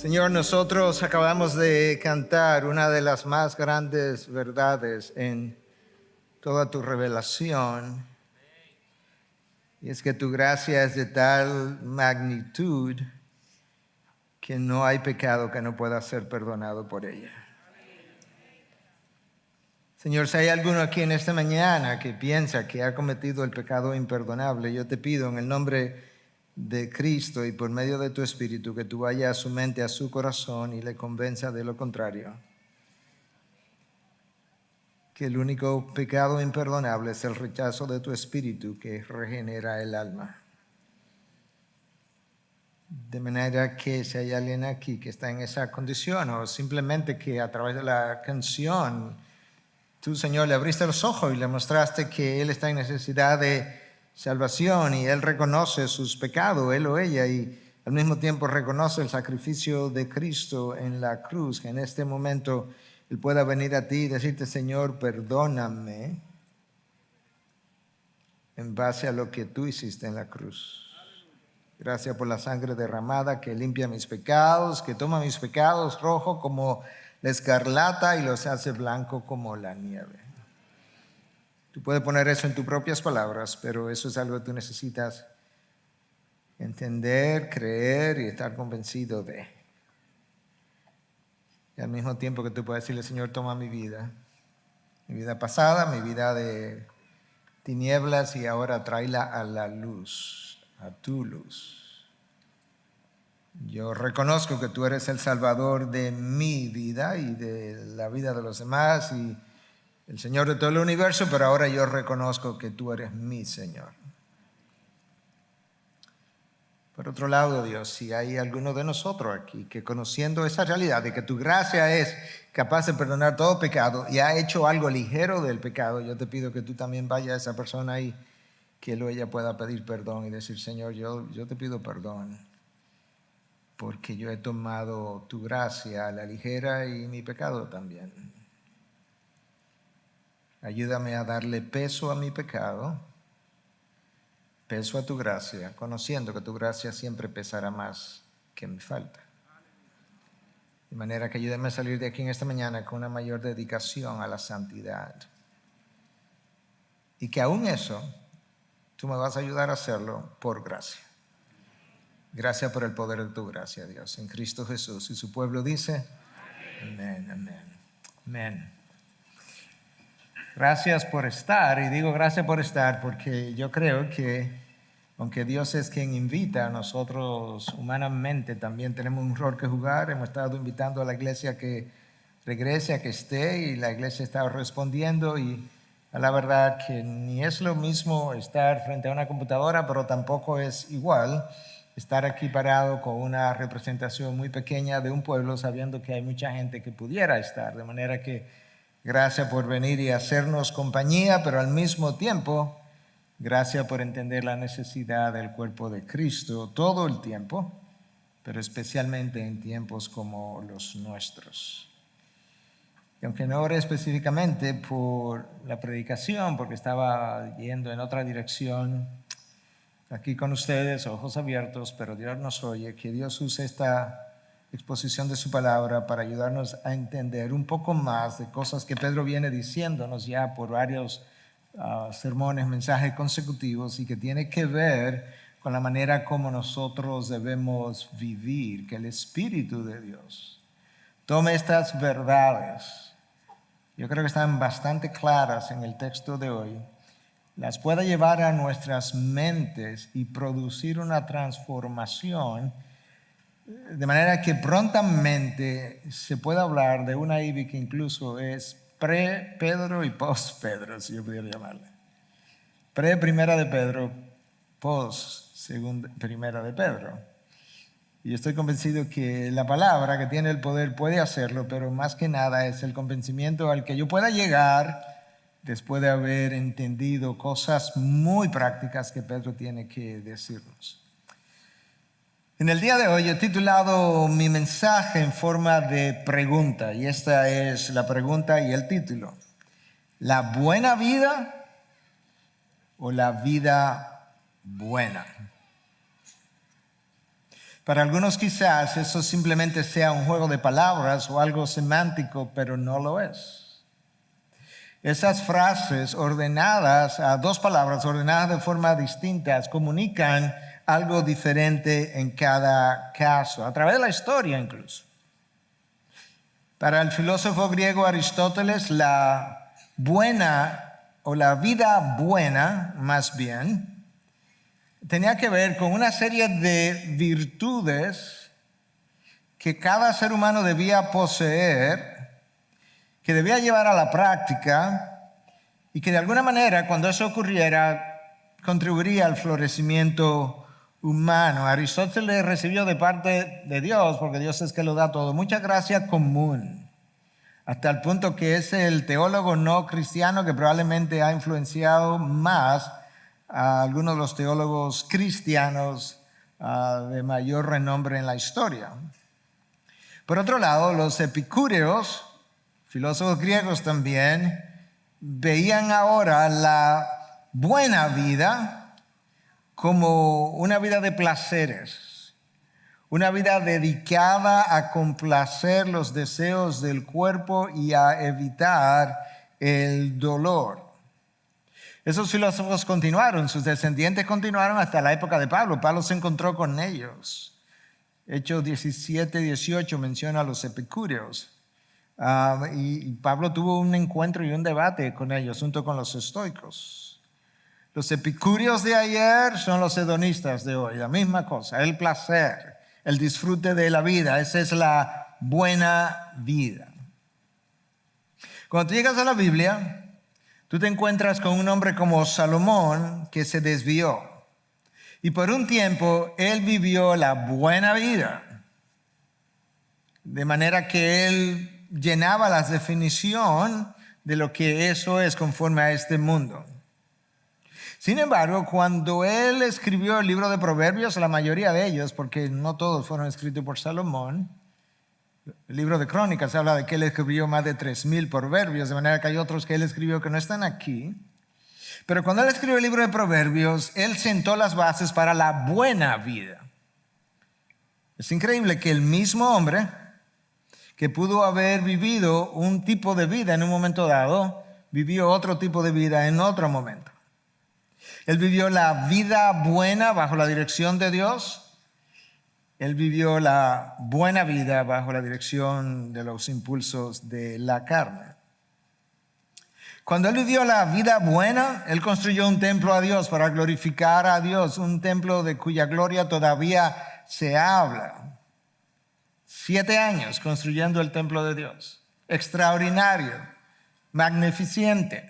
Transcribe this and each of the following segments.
Señor, nosotros acabamos de cantar una de las más grandes verdades en toda tu revelación, y es que tu gracia es de tal magnitud que no hay pecado que no pueda ser perdonado por ella. Señor, si hay alguno aquí en esta mañana que piensa que ha cometido el pecado imperdonable, yo te pido en el nombre de Cristo y por medio de tu Espíritu que tú vayas a su mente, a su corazón y le convenza de lo contrario. Que el único pecado imperdonable es el rechazo de tu Espíritu que regenera el alma. De manera que si hay alguien aquí que está en esa condición o simplemente que a través de la canción tú, Señor, le abriste los ojos y le mostraste que él está en necesidad de salvación y él reconoce sus pecados, él o ella, y al mismo tiempo reconoce el sacrificio de Cristo en la cruz, que en este momento él pueda venir a ti y decirte, Señor, perdóname en base a lo que tú hiciste en la cruz. Gracias por la sangre derramada que limpia mis pecados, que toma mis pecados rojo como la escarlata y los hace blanco como la nieve. Tú puedes poner eso en tus propias palabras, pero eso es algo que tú necesitas entender, creer y estar convencido de. Y al mismo tiempo que tú puedes decirle, Señor, toma mi vida pasada, mi vida de tinieblas y ahora tráela a la luz, a tu luz. Yo reconozco que tú eres el Salvador de mi vida y de la vida de los demás y el Señor de todo el universo, pero ahora yo reconozco que tú eres mi Señor. Por otro lado, Dios, si hay alguno de nosotros aquí que conociendo esa realidad de que tu gracia es capaz de perdonar todo pecado y ha hecho algo ligero del pecado, yo te pido que tú también vayas a esa persona y que él o ella pueda pedir perdón y decir, Señor, yo te pido perdón porque yo he tomado tu gracia a la ligera y mi pecado también. Ayúdame a darle peso a mi pecado, peso a tu gracia, conociendo que tu gracia siempre pesará más que mi falta. De manera que ayúdame a salir de aquí en esta mañana con una mayor dedicación a la santidad. Y que aún eso, tú me vas a ayudar a hacerlo por gracia. Gracias por el poder de tu gracia, Dios, en Cristo Jesús. Y su pueblo dice, amén, amén, amén. Gracias por estar, y digo gracias por estar porque yo creo que aunque Dios es quien invita, nosotros humanamente también tenemos un rol que jugar. Hemos estado invitando a la iglesia que regrese, a que esté, y la iglesia está respondiendo, y a la verdad que ni es lo mismo estar frente a una computadora, pero tampoco es igual estar aquí parado con una representación muy pequeña de un pueblo sabiendo que hay mucha gente que pudiera estar, de manera que gracias por venir y hacernos compañía, pero al mismo tiempo, gracias por entender la necesidad del cuerpo de Cristo todo el tiempo, pero especialmente en tiempos como los nuestros. Y aunque no oré específicamente por la predicación, porque estaba yendo en otra dirección, aquí con ustedes, ojos abiertos, pero Dios nos oye, que Dios use esta exposición de su palabra para ayudarnos a entender un poco más de cosas que Pedro viene diciéndonos ya por varios sermones, mensajes consecutivos, y que tiene que ver con la manera como nosotros debemos vivir, que el Espíritu de Dios tome estas verdades, yo creo que están bastante claras en el texto de hoy, las pueda llevar a nuestras mentes y producir una transformación de manera que prontamente se pueda hablar de una IBI que incluso es pre-Pedro y post-Pedro, si yo pudiera llamarle. Pre-primera de Pedro, post-primera de Pedro. Y estoy convencido que la palabra que tiene el poder puede hacerlo, pero más que nada es el convencimiento al que yo pueda llegar después de haber entendido cosas muy prácticas que Pedro tiene que decirnos. En el día de hoy he titulado mi mensaje en forma de pregunta, y esta es la pregunta y el título: ¿la buena vida o la vida buena? Para algunos quizás eso simplemente sea un juego de palabras o algo semántico, pero no lo es. Esas frases ordenadas a dos palabras, ordenadas de forma distinta, comunican algo diferente en cada caso, a través de la historia incluso. Para el filósofo griego Aristóteles, la buena o la vida buena, más bien, tenía que ver con una serie de virtudes que cada ser humano debía poseer, que debía llevar a la práctica y que de alguna manera, cuando eso ocurriera, contribuiría al florecimiento humano. Aristóteles recibió de parte de Dios, porque Dios es que lo da todo, mucha gracia común, hasta el punto que es el teólogo no cristiano que probablemente ha influenciado más a algunos de los teólogos cristianos de mayor renombre en la historia. Por otro lado, los epicúreos, filósofos griegos también, veían ahora la buena vida como una vida de placeres, una vida dedicada a complacer los deseos del cuerpo y a evitar el dolor. Esos filósofos continuaron, sus descendientes continuaron hasta la época de Pablo. Pablo se encontró con ellos. Hechos 17, 18 menciona a los epicúreos. Y Pablo tuvo un encuentro y un debate con ellos junto con los estoicos. Los epicúreos de ayer son los hedonistas de hoy, la misma cosa, el placer, el disfrute de la vida, esa es la buena vida. Cuando tú llegas a la Biblia, tú te encuentras con un hombre como Salomón que se desvió. Y por un tiempo él vivió la buena vida, de manera que él llenaba la definición de lo que eso es conforme a este mundo. Sin embargo, cuando él escribió el libro de Proverbios, la mayoría de ellos, porque no todos fueron escritos por Salomón, el libro de Crónicas habla de que él escribió más de 3,000 proverbios, de manera que hay otros que él escribió que no están aquí. Pero cuando él escribió el libro de Proverbios, él sentó las bases para la buena vida. Es increíble que el mismo hombre que pudo haber vivido un tipo de vida en un momento dado, vivió otro tipo de vida en otro momento. Él vivió la vida buena bajo la dirección de Dios. Él vivió la buena vida bajo la dirección de los impulsos de la carne. Cuando él vivió la vida buena, él construyó un templo a Dios para glorificar a Dios, un templo de cuya gloria todavía se habla. 7 años construyendo el templo de Dios. Extraordinario, magnificente.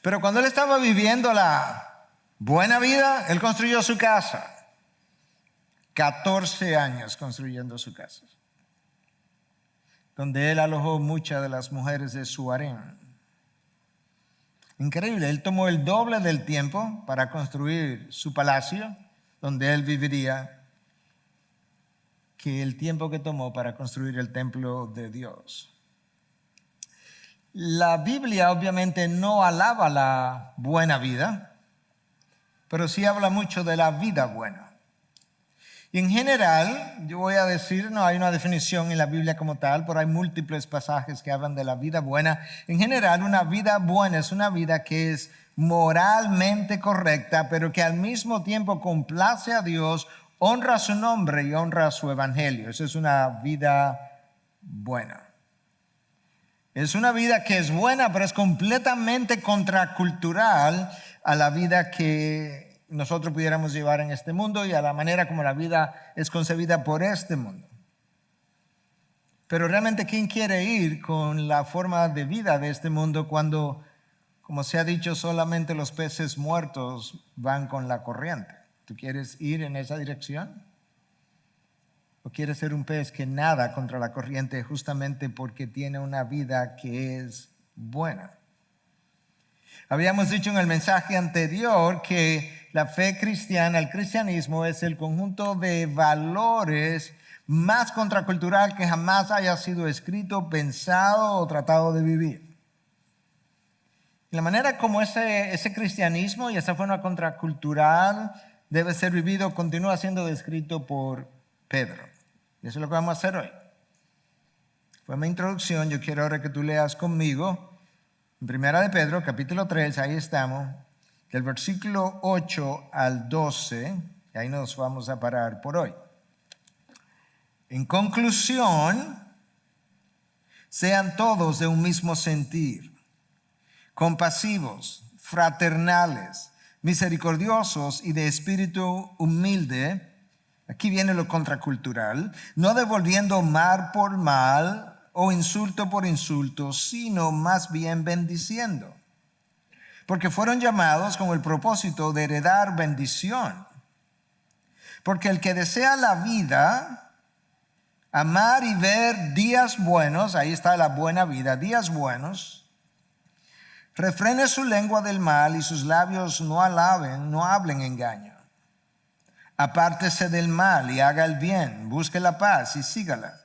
Pero cuando él estaba viviendo la buena vida, él construyó su casa. 14 años construyendo su casa, donde él alojó muchas de las mujeres de su harén. Increíble, él tomó el doble del tiempo para construir su palacio, donde él viviría, que el tiempo que tomó para construir el templo de Dios. La Biblia obviamente no alaba la buena vida, pero sí habla mucho de la vida buena. Y en general, yo voy a decir, no hay una definición en la Biblia como tal, pero hay múltiples pasajes que hablan de la vida buena. En general, una vida buena es una vida que es moralmente correcta, pero que al mismo tiempo complace a Dios, honra su nombre y honra su evangelio. Esa es una vida buena. Es una vida que es buena, pero es completamente contracultural a la vida que nosotros pudiéramos llevar en este mundo y a la manera como la vida es concebida por este mundo. Pero realmente, ¿quién quiere ir con la forma de vida de este mundo cuando, como se ha dicho, solamente los peces muertos van con la corriente? ¿Tú quieres ir en esa dirección? ¿O quieres ser un pez que nada contra la corriente justamente porque tiene una vida que es buena? Habíamos dicho en el mensaje anterior que la fe cristiana, el cristianismo, es el conjunto de valores más contracultural que jamás haya sido escrito, pensado o tratado de vivir. Y la manera como ese cristianismo y esa forma contracultural debe ser vivido continúa siendo descrito por Pedro. Y eso es lo que vamos a hacer hoy. Fue mi introducción. Yo quiero ahora que tú leas conmigo en Primera de Pedro, capítulo 3, ahí estamos, del versículo 8 al 12, y ahí nos vamos a parar por hoy. En conclusión, sean todos de un mismo sentir, compasivos, fraternales, misericordiosos y de espíritu humilde. Aquí viene lo contracultural, no devolviendo mal por mal o insulto por insulto, sino más bien bendiciendo. Porque fueron llamados con el propósito de heredar bendición. Porque el que desea la vida, amar y ver días buenos, ahí está la buena vida, días buenos, refrene su lengua del mal y sus labios no hablen engaño. Apártese del mal y haga el bien, busque la paz y sígala.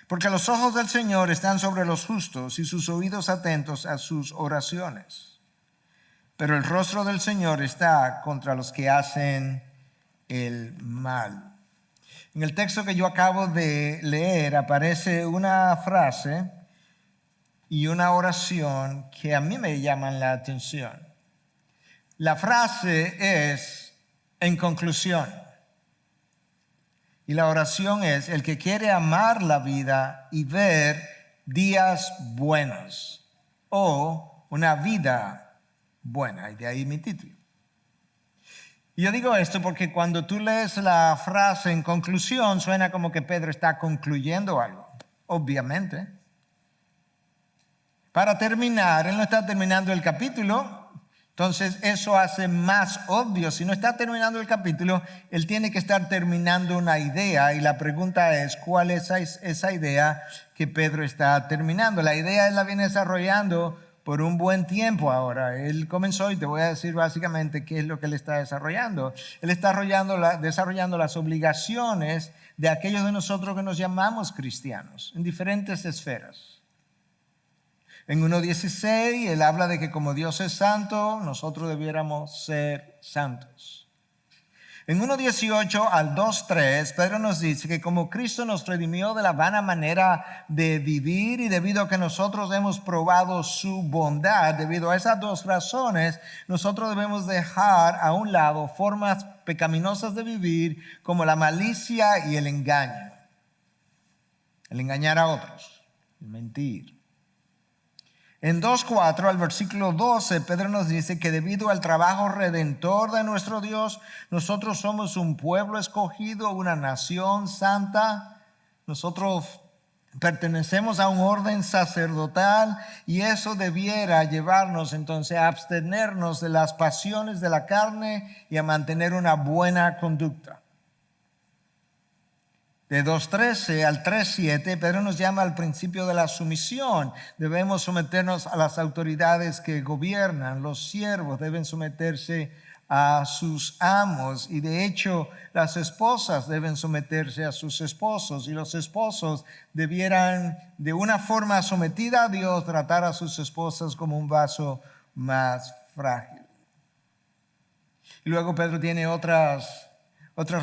Porque los ojos del Señor están sobre los justos y sus oídos atentos a sus oraciones. Pero el rostro del Señor está contra los que hacen el mal. En el texto que yo acabo de leer aparece una frase y una oración que a mí me llaman la atención. La frase es: en conclusión. Y la oración es: el que quiere amar la vida y ver días buenos, o una vida buena. Y de ahí mi título. Y yo digo esto porque cuando tú lees la frase en conclusión, suena como que Pedro está concluyendo algo, obviamente. Para terminar, él no está terminando el capítulo. Entonces eso hace más obvio. Si no está terminando el capítulo, él tiene que estar terminando una idea. Y la pregunta es: ¿cuál es esa idea que Pedro está terminando? La idea él la viene desarrollando por un buen tiempo ahora. Él comenzó, y te voy a decir básicamente qué es lo que él está desarrollando. Él está desarrollando las obligaciones de aquellos de nosotros que nos llamamos cristianos en diferentes esferas. En 1:16 él habla de que como Dios es santo, nosotros debiéramos ser santos. En 1:18 al 2:3 Pedro nos dice que como Cristo nos redimió de la vana manera de vivir y debido a que nosotros hemos probado su bondad, debido a esas dos razones, nosotros debemos dejar a un lado formas pecaminosas de vivir como la malicia y el engaño. El engañar a otros, el mentir. En 2:4 al versículo 12, Pedro nos dice que debido al trabajo redentor de nuestro Dios, nosotros somos un pueblo escogido, una nación santa. Nosotros pertenecemos a un orden sacerdotal y eso debiera llevarnos entonces a abstenernos de las pasiones de la carne y a mantener una buena conducta. De 2:13 al 3:7, Pedro nos llama al principio de la sumisión. Debemos someternos a las autoridades que gobiernan. Los siervos deben someterse a sus amos. Y de hecho, las esposas deben someterse a sus esposos. Y los esposos debieran, de una forma sometida a Dios, tratar a sus esposas como un vaso más frágil. Y luego Pedro tiene otras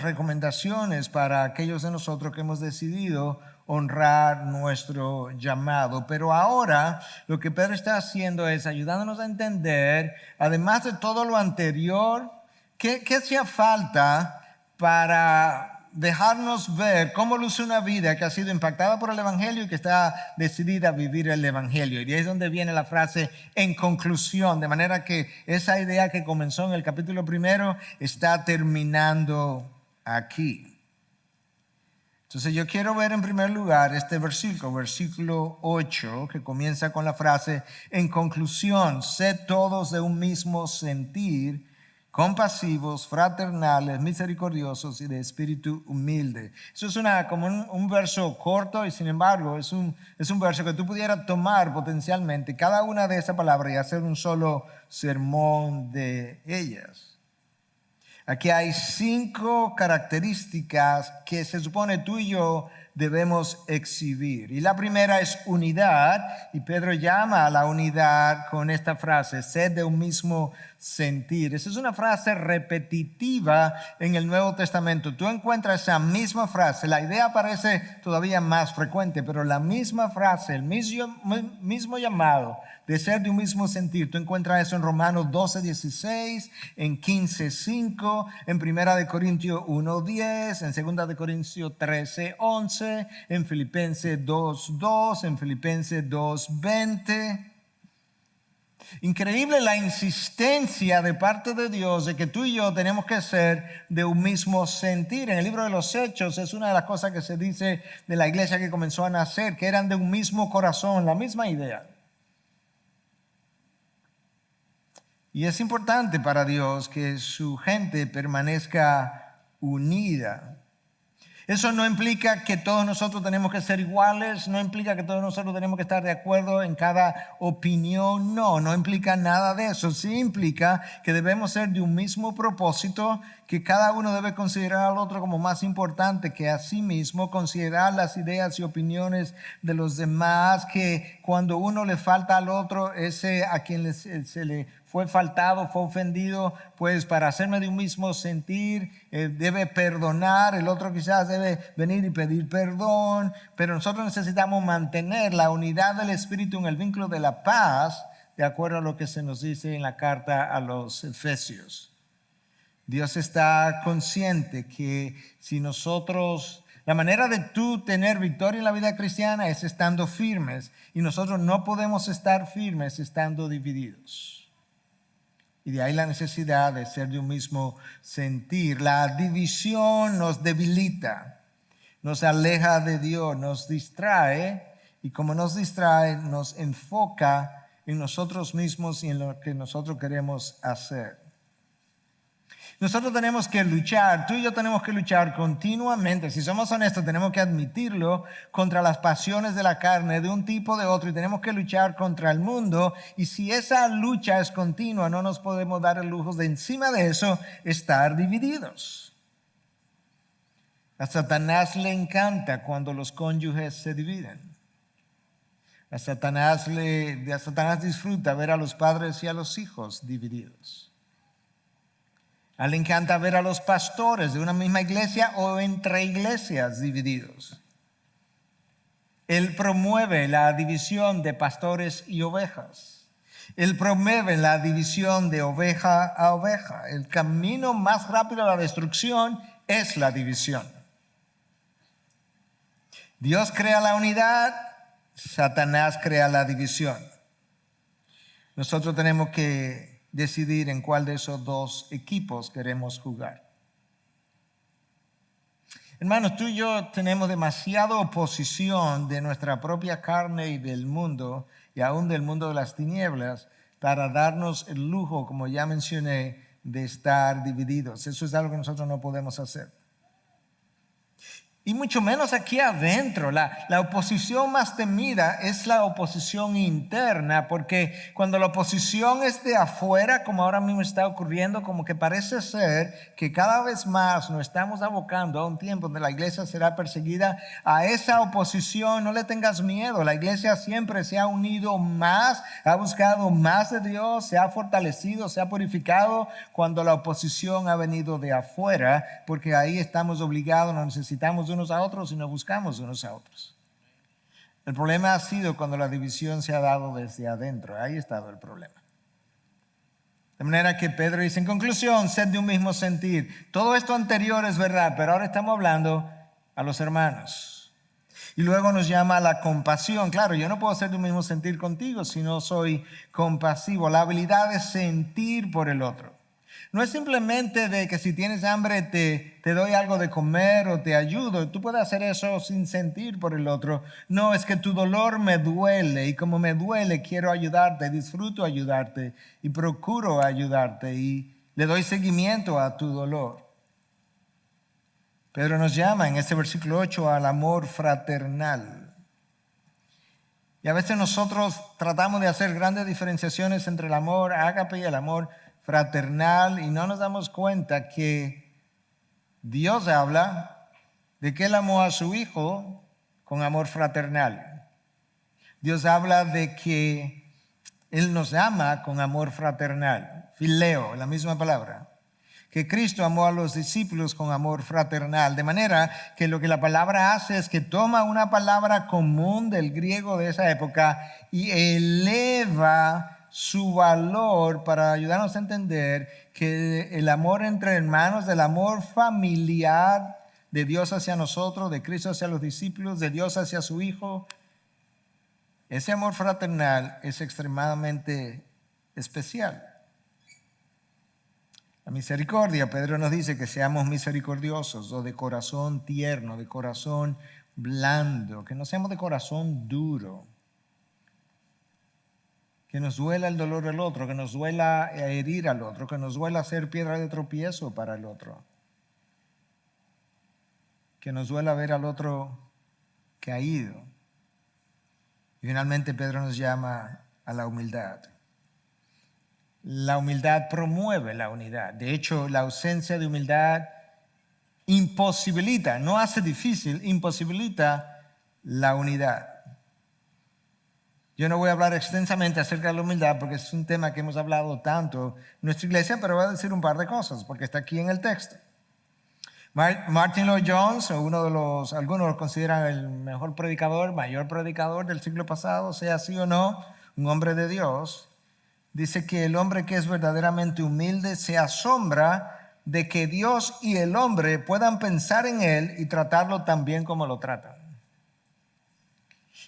recomendaciones para aquellos de nosotros que hemos decidido honrar nuestro llamado. Pero ahora lo que Pedro está haciendo es ayudándonos a entender, además de todo lo anterior, qué hacía falta para dejarnos ver cómo luce una vida que ha sido impactada por el Evangelio y que está decidida a vivir el Evangelio. Y ahí es donde viene la frase en conclusión, de manera que esa idea que comenzó en el capítulo 1 está terminando aquí. Entonces yo quiero ver en primer lugar este versículo 8, que comienza con la frase: en conclusión, sed todos de un mismo sentir, compasivos, fraternales, misericordiosos y de espíritu humilde. Eso es como un verso corto y sin embargo es un verso que tú pudieras tomar potencialmente cada una de esas palabras y hacer un solo sermón de ellas. Aquí hay 5 características que se supone tú y yo debemos exhibir. Y la primera es unidad, y Pedro llama a la unidad con esta frase, sed de un mismo sentir. Esa es una frase repetitiva en el Nuevo Testamento. Tú encuentras esa misma frase, la idea parece todavía más frecuente, pero la misma frase, el mismo llamado de ser de un mismo sentir. Tú encuentras eso en Romanos 12:16, en 15:5, en 1 Corintios 1:10, en 2 Corintios 13:11, en Filipenses 2:2, en Filipenses 2:20. Increíble la insistencia de parte de Dios de que tú y yo tenemos que ser de un mismo sentir. En el libro de los Hechos es una de las cosas que se dice de la iglesia que comenzó a nacer, que eran de un mismo corazón, la misma idea. Y es importante para Dios que su gente permanezca unida. Eso no implica que todos nosotros tenemos que ser iguales, no implica que todos nosotros tenemos que estar de acuerdo en cada opinión, no implica nada de eso. Sí implica que debemos ser de un mismo propósito, que cada uno debe considerar al otro como más importante que a sí mismo, considerar las ideas y opiniones de los demás, que cuando uno le falta al otro, ese a quien se le fue faltado, fue ofendido, pues para hacerme de un mismo sentir, debe perdonar, el otro quizás debe venir y pedir perdón, pero nosotros necesitamos mantener la unidad del Espíritu en el vínculo de la paz, de acuerdo a lo que se nos dice en la carta a los Efesios. Dios está consciente que si nosotros, la manera de tú tener victoria en la vida cristiana es estando firmes, y nosotros no podemos estar firmes estando divididos. Y de ahí la necesidad de ser de un mismo sentir. La división nos debilita, nos aleja de Dios, nos distrae, y como nos distrae, nos enfoca en nosotros mismos y en lo que nosotros queremos hacer. Nosotros tenemos que luchar, tú y yo tenemos que luchar continuamente. Si somos honestos, tenemos que admitirlo, contra las pasiones de la carne, de un tipo o de otro, y tenemos que luchar contra el mundo. Y si esa lucha es continua, no nos podemos dar el lujo de, encima de eso, estar divididos. A Satanás le encanta cuando los cónyuges se dividen. A Satanás disfruta ver a los padres y a los hijos divididos. A él le encanta ver a los pastores de una misma iglesia o entre iglesias divididos. Él promueve la división de pastores y ovejas. Él promueve la división de oveja a oveja. El camino más rápido a la destrucción es la división. Dios crea la unidad, Satanás crea la división. Nosotros tenemos que decidir en cuál de esos dos equipos queremos jugar. Hermanos, tú y yo tenemos demasiada oposición de nuestra propia carne y del mundo, y aún del mundo de las tinieblas, para darnos el lujo, como ya mencioné, de estar divididos. Eso es algo que nosotros no podemos hacer. Y mucho menos aquí adentro. La oposición más temida es la oposición interna, porque cuando la oposición es de afuera, como ahora mismo está ocurriendo, como que parece ser que cada vez más nos estamos abocando a un tiempo donde la iglesia será perseguida. A esa oposición no le tengas miedo. La iglesia siempre se ha unido más, ha buscado más de Dios, se ha fortalecido, se ha purificado cuando la oposición ha venido de afuera, porque ahí estamos obligados, nos necesitamos de unos a otros y nos buscamos unos a otros. El problema ha sido cuando la división se ha dado desde adentro. Ahí ha estado el problema. De manera que Pedro dice, en conclusión, sed de un mismo sentir. Todo esto anterior es verdad, pero ahora estamos hablando a los hermanos. Y luego nos llama a la compasión. Claro, yo no puedo ser de un mismo sentir contigo si no soy compasivo. La habilidad de sentir por el otro. No es simplemente de que si tienes hambre te doy algo de comer o te ayudo. Tú puedes hacer eso sin sentir por el otro. No, es que tu dolor me duele, y como me duele quiero ayudarte, disfruto ayudarte y procuro ayudarte y le doy seguimiento a tu dolor. Pedro nos llama en este versículo 8 al amor fraternal. Y a veces nosotros tratamos de hacer grandes diferenciaciones entre el amor ágape y el amor fraternal y no nos damos cuenta que Dios habla de que Él amó a su Hijo con amor fraternal. Dios habla de que Él nos ama con amor fraternal. Fileo, la misma palabra. Que Cristo amó a los discípulos con amor fraternal. De manera que lo que la palabra hace es que toma una palabra común del griego de esa época y eleva su valor para ayudarnos a entender que el amor entre hermanos, del amor familiar de Dios hacia nosotros, de Cristo hacia los discípulos, de Dios hacia su Hijo, ese amor fraternal es extremadamente especial. La misericordia, Pedro nos dice que seamos misericordiosos o de corazón tierno, de corazón blando, que no seamos de corazón duro, que nos duela el dolor del otro, que nos duela herir al otro, que nos duela ser piedra de tropiezo para el otro, que nos duela ver al otro caído. Y finalmente Pedro nos llama a la humildad. La humildad promueve la unidad. De hecho, la ausencia de humildad imposibilita, no hace difícil, imposibilita la unidad. Yo no voy a hablar extensamente acerca de la humildad porque es un tema que hemos hablado tanto en nuestra iglesia, pero voy a decir un par de cosas porque está aquí en el texto. Martin Lloyd-Jones, algunos lo consideran el mejor predicador, mayor predicador del siglo pasado, sea así o no, un hombre de Dios. Dice que el hombre que es verdaderamente humilde se asombra de que Dios y el hombre puedan pensar en él y tratarlo tan bien como lo tratan.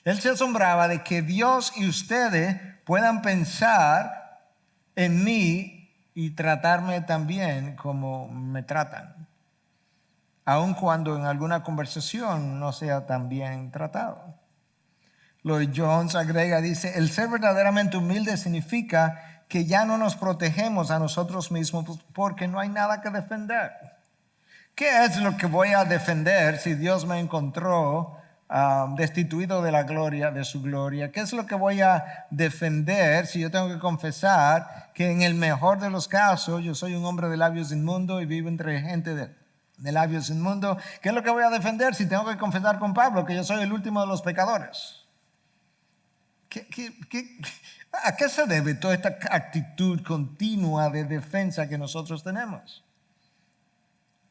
Él se asombraba de que Dios y ustedes puedan pensar en mí y tratarme tan bien como me tratan, aun cuando en alguna conversación no sea tan bien tratado. Lloyd Jones agrega, dice, el ser verdaderamente humilde significa que ya no nos protegemos a nosotros mismos porque no hay nada que defender. ¿Qué es lo que voy a defender si Dios me encontró destituido de la gloria, de su gloria? ¿Qué es lo que voy a defender si yo tengo que confesar que en el mejor de los casos yo soy un hombre de labios inmundos y vivo entre gente de labios inmundos? ¿Qué es lo que voy a defender si tengo que confesar con Pablo que yo soy el último de los pecadores? ¿A qué se debe toda esta actitud continua de defensa que nosotros tenemos?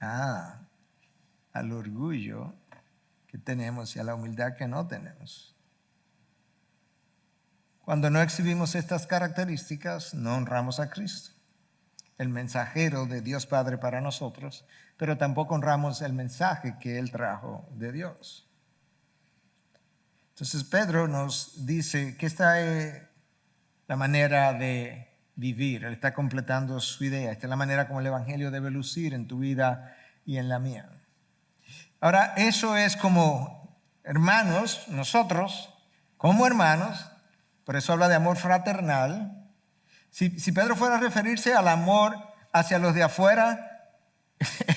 Al orgullo que tenemos y a la humildad que no tenemos. Cuando no exhibimos estas características, no honramos a Cristo, el mensajero de Dios Padre para nosotros, pero tampoco honramos el mensaje que Él trajo de Dios. Entonces Pedro nos dice que esta es la manera de vivir. Él está completando su idea. Esta es la manera como el Evangelio debe lucir en tu vida y en la mía. Ahora, eso es como hermanos, nosotros, como hermanos, por eso habla de amor fraternal. Si Pedro fuera a referirse al amor hacia los de afuera,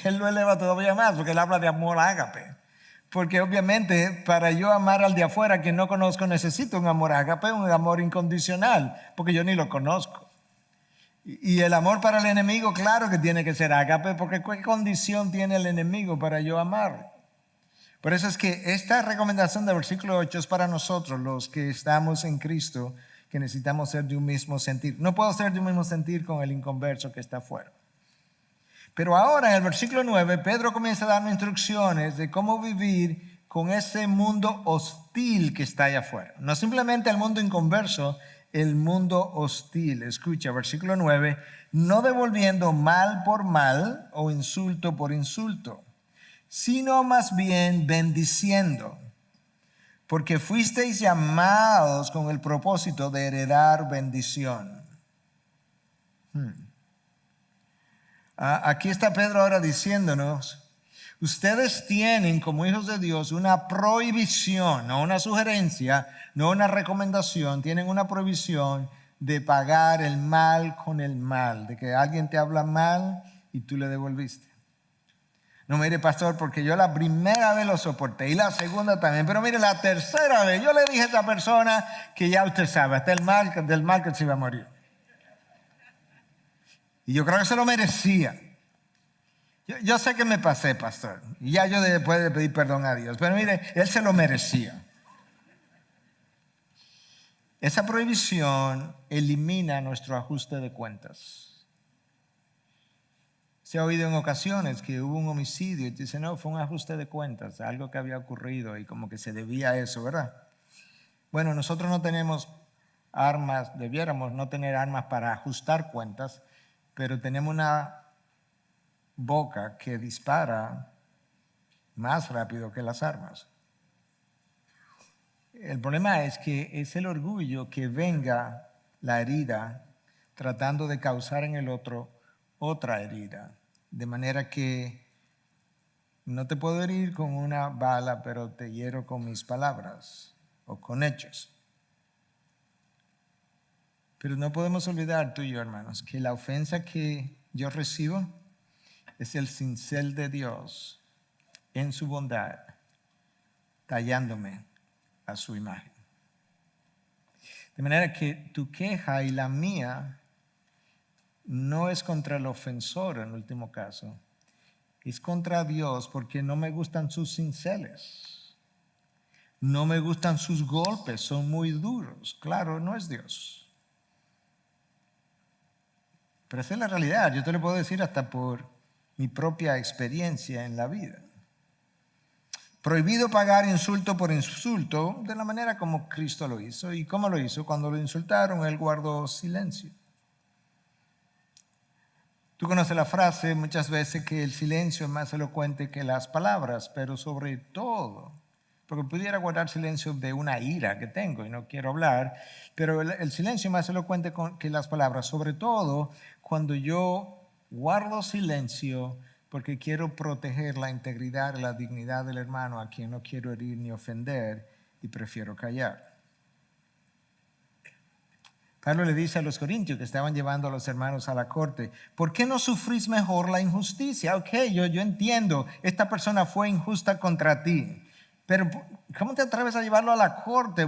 él lo eleva todavía más, porque él habla de amor ágape. Porque obviamente para yo amar al de afuera que no conozco necesito un amor ágape, un amor incondicional, porque yo ni lo conozco. Y el amor para el enemigo, claro que tiene que ser ágape, porque ¿qué condición tiene el enemigo para yo amarlo? Por eso es que esta recomendación del versículo 8 es para nosotros, los que estamos en Cristo, que necesitamos ser de un mismo sentir. No puedo ser de un mismo sentir con el inconverso que está afuera. Pero ahora en el versículo 9, Pedro comienza a darme instrucciones de cómo vivir con ese mundo hostil que está allá afuera. No simplemente el mundo inconverso, el mundo hostil. Escucha, versículo 9, no devolviendo mal por mal o insulto por insulto, sino más bien bendiciendo, porque fuisteis llamados con el propósito de heredar bendición. Aquí está Pedro ahora diciéndonos, ustedes tienen como hijos de Dios una prohibición, no una sugerencia, no una recomendación, tienen una prohibición de pagar el mal con el mal, de que alguien te habla mal y tú le devolviste. No, mire, pastor, porque yo la primera vez lo soporté y la segunda también, pero mire, la tercera vez yo le dije a esa persona que ya usted sabe, hasta del mal que se iba a morir. Y yo creo que se lo merecía. Yo sé que me pasé, pastor. Y ya yo después de pedir perdón a Dios. Pero mire, él se lo merecía. Esa prohibición elimina nuestro ajuste de cuentas. Se ha oído en ocasiones que hubo un homicidio y dice, no, fue un ajuste de cuentas, algo que había ocurrido y como que se debía a eso, ¿verdad? Bueno, nosotros no tenemos armas, debiéramos no tener armas para ajustar cuentas, pero tenemos una boca que dispara más rápido que las armas. El problema es que es el orgullo que venga la herida tratando de causar en el otro otra herida. De manera que no te puedo herir con una bala, pero te hiero con mis palabras o con hechos. Pero no podemos olvidar tú y yo, hermanos, que la ofensa que yo recibo es el cincel de Dios en su bondad, tallándome a su imagen. De manera que tu queja y la mía no es contra el ofensor en último caso, es contra Dios porque no me gustan sus cinceles, no me gustan sus golpes, son muy duros. Claro, no es Dios. Pero esa es la realidad, yo te lo puedo decir hasta por mi propia experiencia en la vida. Prohibido pagar insulto por insulto de la manera como Cristo lo hizo. ¿Y cómo lo hizo? Cuando lo insultaron, él guardó silencio. Tú conoces la frase muchas veces que el silencio es más elocuente que las palabras, pero sobre todo, porque pudiera guardar silencio de una ira que tengo y no quiero hablar, pero el silencio es más elocuente que las palabras, sobre todo cuando yo guardo silencio porque quiero proteger la integridad y la dignidad del hermano a quien no quiero herir ni ofender y prefiero callar. Pablo le dice a los corintios que estaban llevando a los hermanos a la corte, ¿por qué no sufrís mejor la injusticia? Ok, yo entiendo, esta persona fue injusta contra ti, pero ¿cómo te atreves a llevarlo a la corte?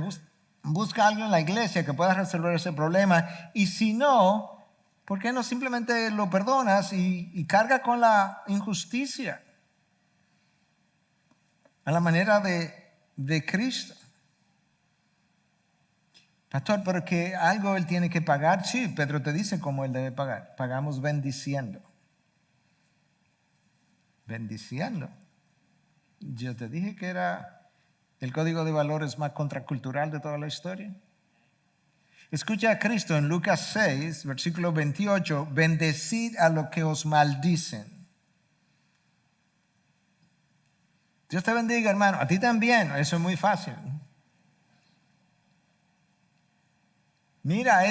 Busca a alguien en la iglesia que pueda resolver ese problema y si no, ¿por qué no simplemente lo perdonas y carga con la injusticia? A la manera de Cristo. Pastor, pero que algo él tiene que pagar. Sí, Pedro te dice cómo él debe pagar. Pagamos bendiciendo. Bendiciendo. Yo te dije que era el código de valores más contracultural de toda la historia. Escucha a Cristo en Lucas 6, versículo 28. Bendecid a los que os maldicen. Dios te bendiga, hermano. A ti también. Eso es muy fácil. Mira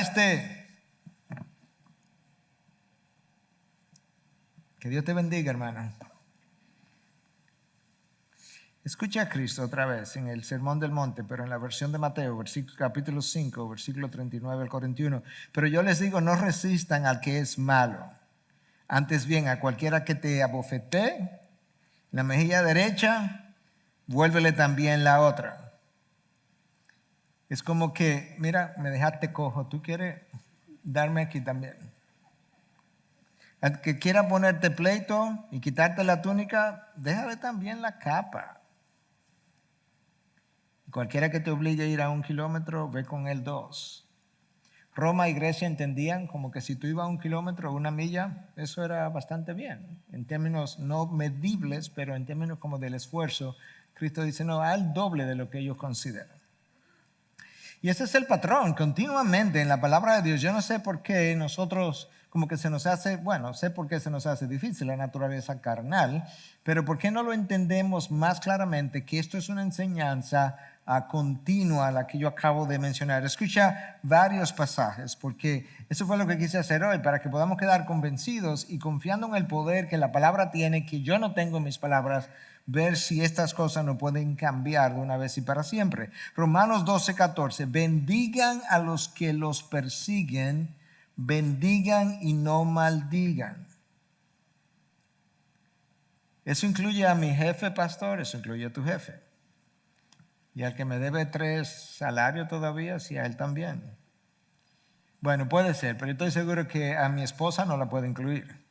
Que Dios te bendiga, hermano. Escucha a Cristo otra vez en el Sermón del Monte, pero en la versión de Mateo, capítulo 5, versículo 39 al 41. Pero yo les digo, no resistan al que es malo. Antes bien, a cualquiera que te abofetee la mejilla derecha, vuélvele también la otra. Es como que, mira, me dejaste cojo, tú quieres darme aquí también. Al que quiera ponerte pleito y quitarte la túnica, déjale también la capa. Cualquiera que te obligue a ir a 1 kilómetro, ve con él 2. Roma y Grecia entendían como que si tú ibas a 1 kilómetro o 1 milla, eso era bastante bien. En términos no medibles, pero en términos como del esfuerzo, Cristo dice, no, al doble de lo que ellos consideran. Y ese es el patrón, continuamente en la palabra de Dios. Yo no sé por qué nosotros como que se nos hace, bueno, sé por qué se nos hace difícil la naturaleza carnal, pero ¿por qué no lo entendemos más claramente que esto es una enseñanza continua, la que yo acabo de mencionar? Escucha varios pasajes, porque eso fue lo que quise hacer hoy, para que podamos quedar convencidos y confiando en el poder que la palabra tiene, que yo no tengo en mis palabras, ver si estas cosas no pueden cambiar de una vez y para siempre. Romanos 12:14, bendigan a los que los persiguen, bendigan y no maldigan. Eso incluye a mi jefe, pastor, eso incluye a tu jefe. Y al que me debe 3 salarios todavía, sí, a él también. Bueno, puede ser, pero estoy seguro que a mi esposa no la puede incluir.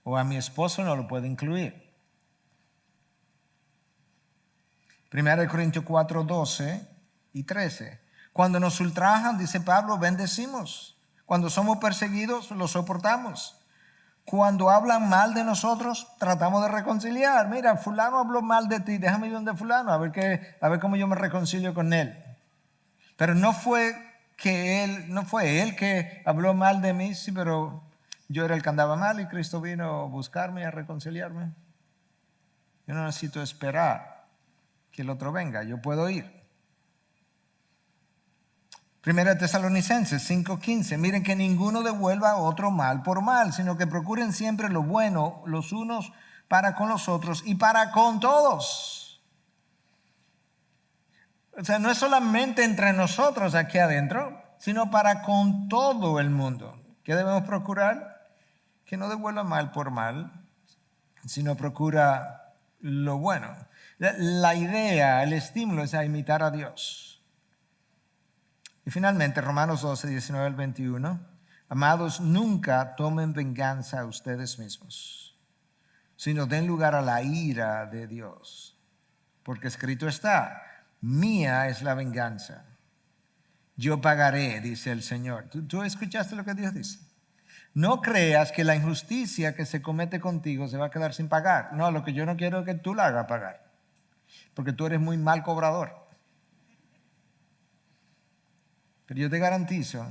O a mi esposo no lo puede incluir. 1 Corintios 4, 12 y 13. Cuando nos ultrajan, dice Pablo, bendecimos. Cuando somos perseguidos, lo soportamos. Cuando hablan mal de nosotros, tratamos de reconciliar. Mira, fulano habló mal de ti, déjame ir donde fulano, a ver cómo yo me reconcilio con él. Pero no fue él que habló mal de mí, sí, pero yo era el que andaba mal y Cristo vino a buscarme, a reconciliarme. Yo no necesito esperar que el otro venga, yo puedo ir. 1 Tesalonicenses 5:15, miren que ninguno devuelva a otro mal por mal, sino que procuren siempre lo bueno los unos para con los otros y para con todos. O sea, no es solamente entre nosotros aquí adentro, sino para con todo el mundo. ¿Qué debemos procurar? Que no devuelva mal por mal, sino procura lo bueno. La idea, el estímulo es a imitar a Dios. Y finalmente, Romanos 12, 19 al 21. Amados, nunca tomen venganza a ustedes mismos, sino den lugar a la ira de Dios. Porque escrito está, mía es la venganza. Yo pagaré, dice el Señor. ¿Tú escuchaste lo que Dios dice? No creas que la injusticia que se comete contigo se va a quedar sin pagar. No, lo que yo no quiero es que tú la hagas pagar, porque tú eres muy mal cobrador. Pero yo te garantizo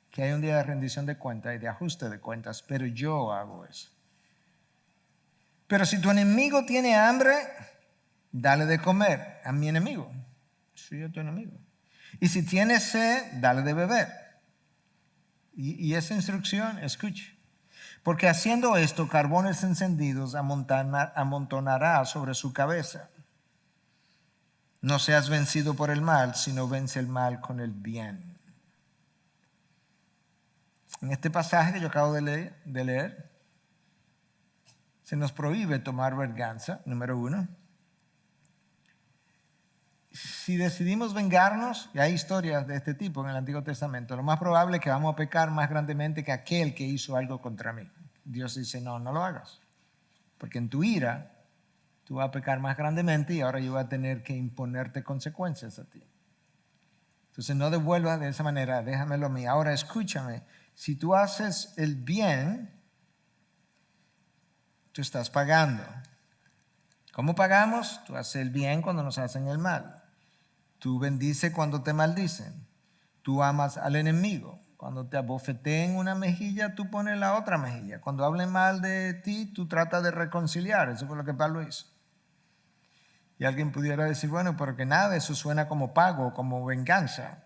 que hay un día de rendición de cuentas y de ajuste de cuentas, pero yo hago eso. Pero si tu enemigo tiene hambre, dale de comer a mi enemigo. Soy yo tu enemigo. Y si tiene sed, dale de beber. Y esa instrucción, escuche. Porque haciendo esto, carbones encendidos amontonará sobre su cabeza. No seas vencido por el mal, sino vence el mal con el bien. En este pasaje que yo acabo de leer, se nos prohíbe tomar venganza, número 1. Si decidimos vengarnos, y hay historias de este tipo en el Antiguo Testamento, lo más probable es que vamos a pecar más grandemente que aquel que hizo algo contra mí. Dios dice, no lo hagas, porque en tu ira tú vas a pecar más grandemente y ahora yo voy a tener que imponerte consecuencias a ti. Entonces no devuelvas de esa manera, déjamelo a mí. Ahora escúchame, si tú haces el bien, tú estás pagando. ¿Cómo pagamos? Tú haces el bien cuando nos hacen el mal. Tú bendices cuando te maldicen. Tú amas al enemigo. Cuando te abofeteen una mejilla, tú pones la otra mejilla. Cuando hablen mal de ti, tú tratas de reconciliar. Eso fue lo que Pablo hizo. Y alguien pudiera decir, bueno, pero que nada, eso suena como pago, como venganza.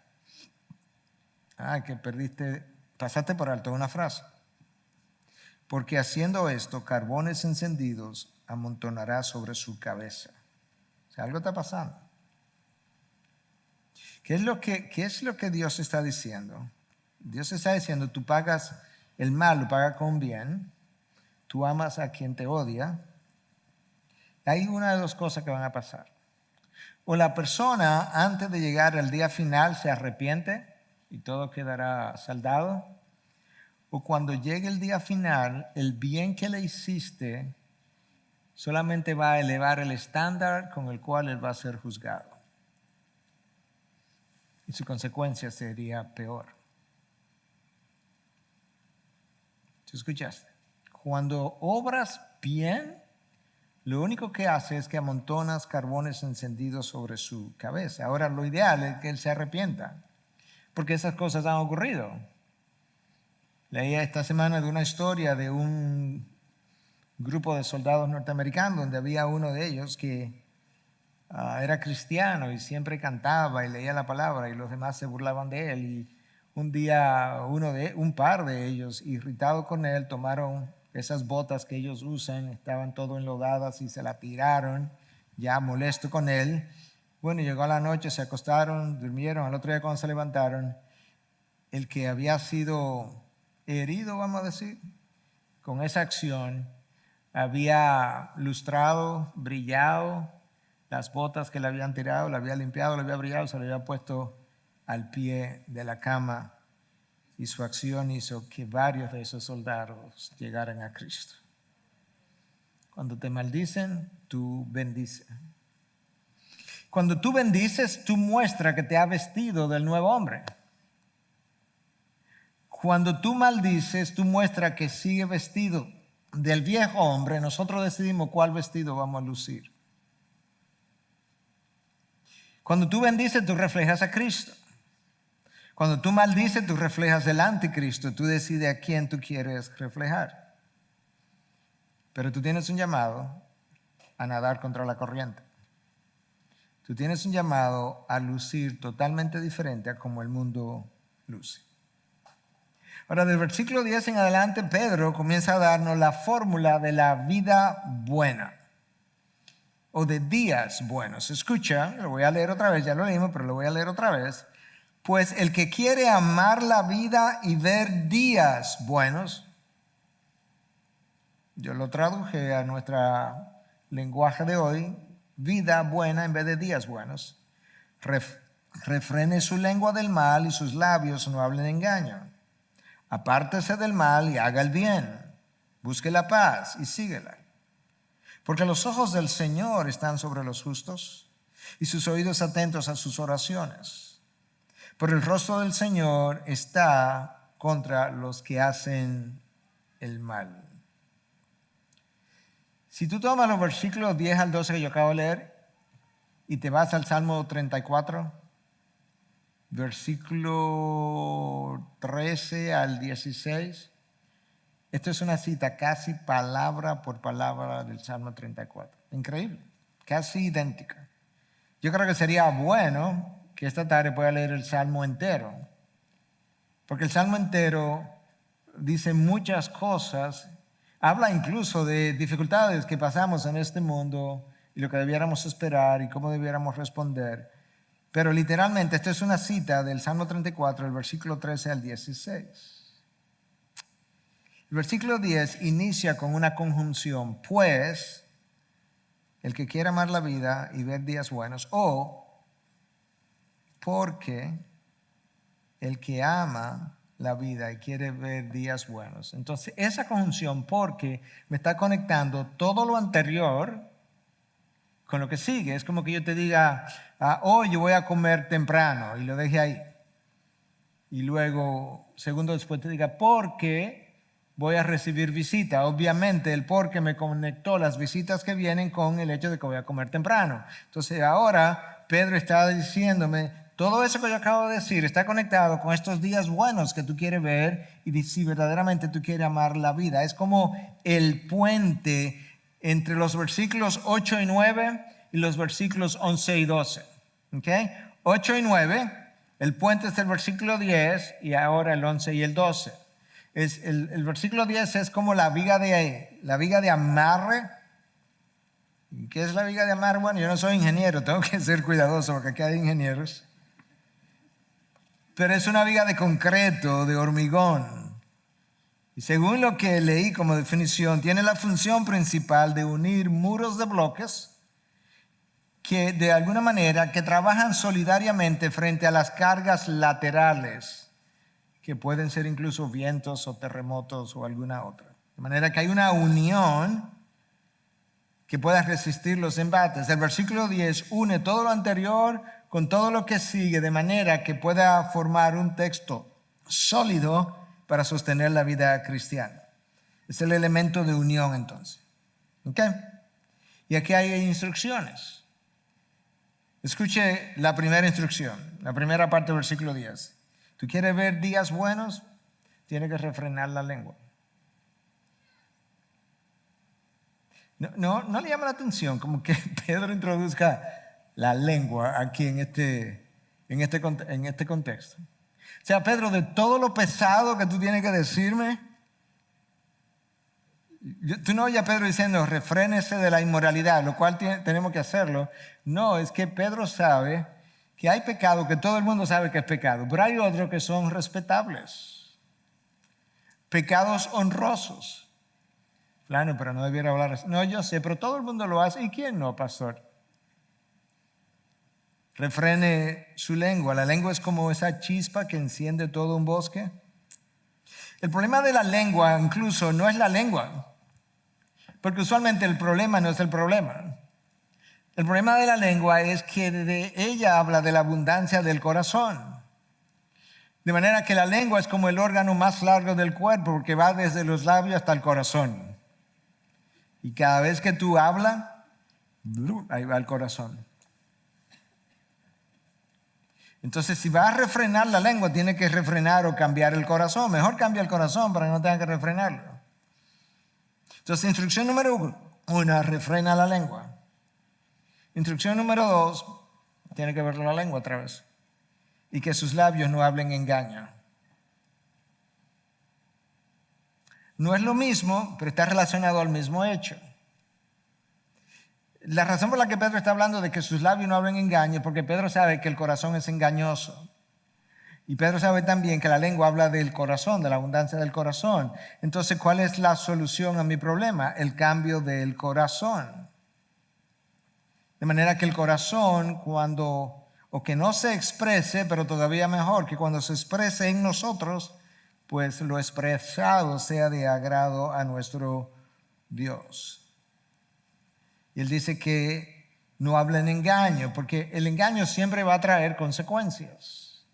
Que pasaste por alto una frase. Porque haciendo esto, carbones encendidos amontonará sobre su cabeza. O sea, algo está pasando. ¿Qué es lo que Dios está diciendo? Dios está diciendo, tú pagas el mal, lo pagas con bien, tú amas a quien te odia. Hay una de dos cosas que van a pasar. O la persona antes de llegar al día final se arrepiente y todo quedará saldado. O cuando llegue el día final, el bien que le hiciste solamente va a elevar el estándar con el cual él va a ser juzgado. Y su consecuencia sería peor. ¿Tú escuchaste? Cuando obras bien, lo único que hace es que amontonas carbones encendidos sobre su cabeza. Ahora, lo ideal es que él se arrepienta, porque esas cosas han ocurrido. Leí esta semana de una historia de un grupo de soldados norteamericanos donde había uno de ellos que era cristiano y siempre cantaba y leía la palabra y los demás se burlaban de él. Y un día un par de ellos, irritados con él, tomaron esas botas que ellos usan, estaban todo enlodadas y se la tiraron, ya molesto con él. Bueno, llegó a la noche, se acostaron, durmieron. Al otro día cuando se levantaron, el que había sido herido, vamos a decir, con esa acción, había lustrado, brillado las botas que le habían tirado, le había limpiado, le había brillado, se le había puesto al pie de la cama y su acción hizo que varios de esos soldados llegaran a Cristo. Cuando te maldicen, tú bendices. Cuando tú bendices, tú muestras que te has vestido del nuevo hombre. Cuando tú maldices, tú muestras que sigue vestido del viejo hombre. Nosotros decidimos cuál vestido vamos a lucir. Cuando tú bendices, tú reflejas a Cristo. Cuando tú maldices, tú reflejas el anticristo. Tú decides a quién tú quieres reflejar. Pero tú tienes un llamado a nadar contra la corriente. Tú tienes un llamado a lucir totalmente diferente a como el mundo luce. Ahora, del versículo 10 en adelante, Pedro comienza a darnos la fórmula de la vida buena o de días buenos. Escucha, lo voy a leer otra vez, ya lo leímos, pero lo voy a leer otra vez. Pues el que quiere amar la vida y ver días buenos, yo lo traduje a nuestro lenguaje de hoy, vida buena en vez de días buenos. Refrene su lengua del mal y sus labios no hablen engaño. Apártese del mal y haga el bien. Busque la paz y síguela. Porque los ojos del Señor están sobre los justos y sus oídos atentos a sus oraciones. Pero el rostro del Señor está contra los que hacen el mal. Si tú tomas los versículos 10 al 12 que yo acabo de leer y te vas al Salmo 34, versículo 13 al 16, esto es una cita casi palabra por palabra del Salmo 34. Increíble, casi idéntica. Yo creo que sería bueno que esta tarde pueda leer el Salmo entero, porque el Salmo entero dice muchas cosas. Habla incluso de dificultades que pasamos en este mundo y lo que debiéramos esperar y cómo debiéramos responder. Pero literalmente, esto es una cita del Salmo 34, el versículo 13 al 16. El versículo 10 inicia con una conjunción, pues el que quiere amar la vida y ver días buenos, o porque el que ama la vida y quiere ver días buenos. Entonces, esa conjunción, porque me está conectando todo lo anterior con lo que sigue. Es como que yo te diga, hoy yo voy a comer temprano y lo deje ahí. Y luego, segundo después te diga, porque voy a recibir visita. Obviamente, el porque me conectó las visitas que vienen con el hecho de que voy a comer temprano. Entonces, ahora Pedro está diciéndome, todo eso que yo acabo de decir está conectado con estos días buenos que tú quieres ver y si verdaderamente tú quieres amar la vida. Es como el puente entre los versículos 8 y 9 y los versículos 11 y 12. ¿Okay? 8 y 9, el puente es el versículo 10 y ahora el 11 y el 12. El versículo 10 es como la viga de amarre. ¿Qué es la viga de amarre? Bueno, yo no soy ingeniero, tengo que ser cuidadoso porque aquí hay ingenieros. Pero es una viga de concreto, de hormigón. Y según lo que leí como definición, tiene la función principal de unir muros de bloques que de alguna manera que trabajan solidariamente frente a las cargas laterales, que pueden ser incluso vientos o terremotos o alguna otra. De manera que hay una unión que pueda resistir los embates. El versículo 10 une todo lo anterior con todo lo que sigue, de manera que pueda formar un texto sólido para sostener la vida cristiana. Es el elemento de unión entonces. ¿Ok? Y aquí hay instrucciones. Escuche la primera instrucción, la primera parte del versículo 10. ¿Tú quieres ver días buenos? Tienes que refrenar la lengua. No le llama la atención como que Pedro introduzca la lengua aquí en este contexto. O sea, Pedro, de todo lo pesado que tú tienes que decirme, tú no oyes a Pedro diciendo, refrénese de la inmoralidad, lo cual tenemos que hacerlo. No, es que Pedro sabe que hay pecado, que todo el mundo sabe que es pecado, pero hay otros que son respetables. Pecados honrosos. Claro, pero no debiera hablar así. No, yo sé, pero todo el mundo lo hace. ¿Y quién no, pastor? Refrene su lengua. La lengua es como esa chispa que enciende todo un bosque. El problema de la lengua incluso no es la lengua, porque usualmente el problema no es el problema. El problema de la lengua es que de ella habla de la abundancia del corazón. De manera que la lengua es como el órgano más largo del cuerpo, porque va desde los labios hasta el corazón. Y cada vez que tú hablas, ahí va el corazón. Entonces, si vas a refrenar la lengua, tiene que refrenar o cambiar el corazón. Mejor cambia el corazón para que no tenga que refrenarlo. Entonces, instrucción número 1, refrena la lengua. Instrucción número 2, tiene que ver la lengua otra vez. Y que sus labios no hablen engaño. No es lo mismo, pero está relacionado al mismo hecho. La razón por la que Pedro está hablando de que sus labios no hablen engaño es porque Pedro sabe que el corazón es engañoso. Y Pedro sabe también que la lengua habla del corazón, de la abundancia del corazón. Entonces, ¿cuál es la solución a mi problema? El cambio del corazón. De manera que el corazón, o que no se exprese, pero todavía mejor, que cuando se exprese en nosotros, pues lo expresado sea de agrado a nuestro Dios. Y él dice que no hablen engaño, porque el engaño siempre va a traer consecuencias.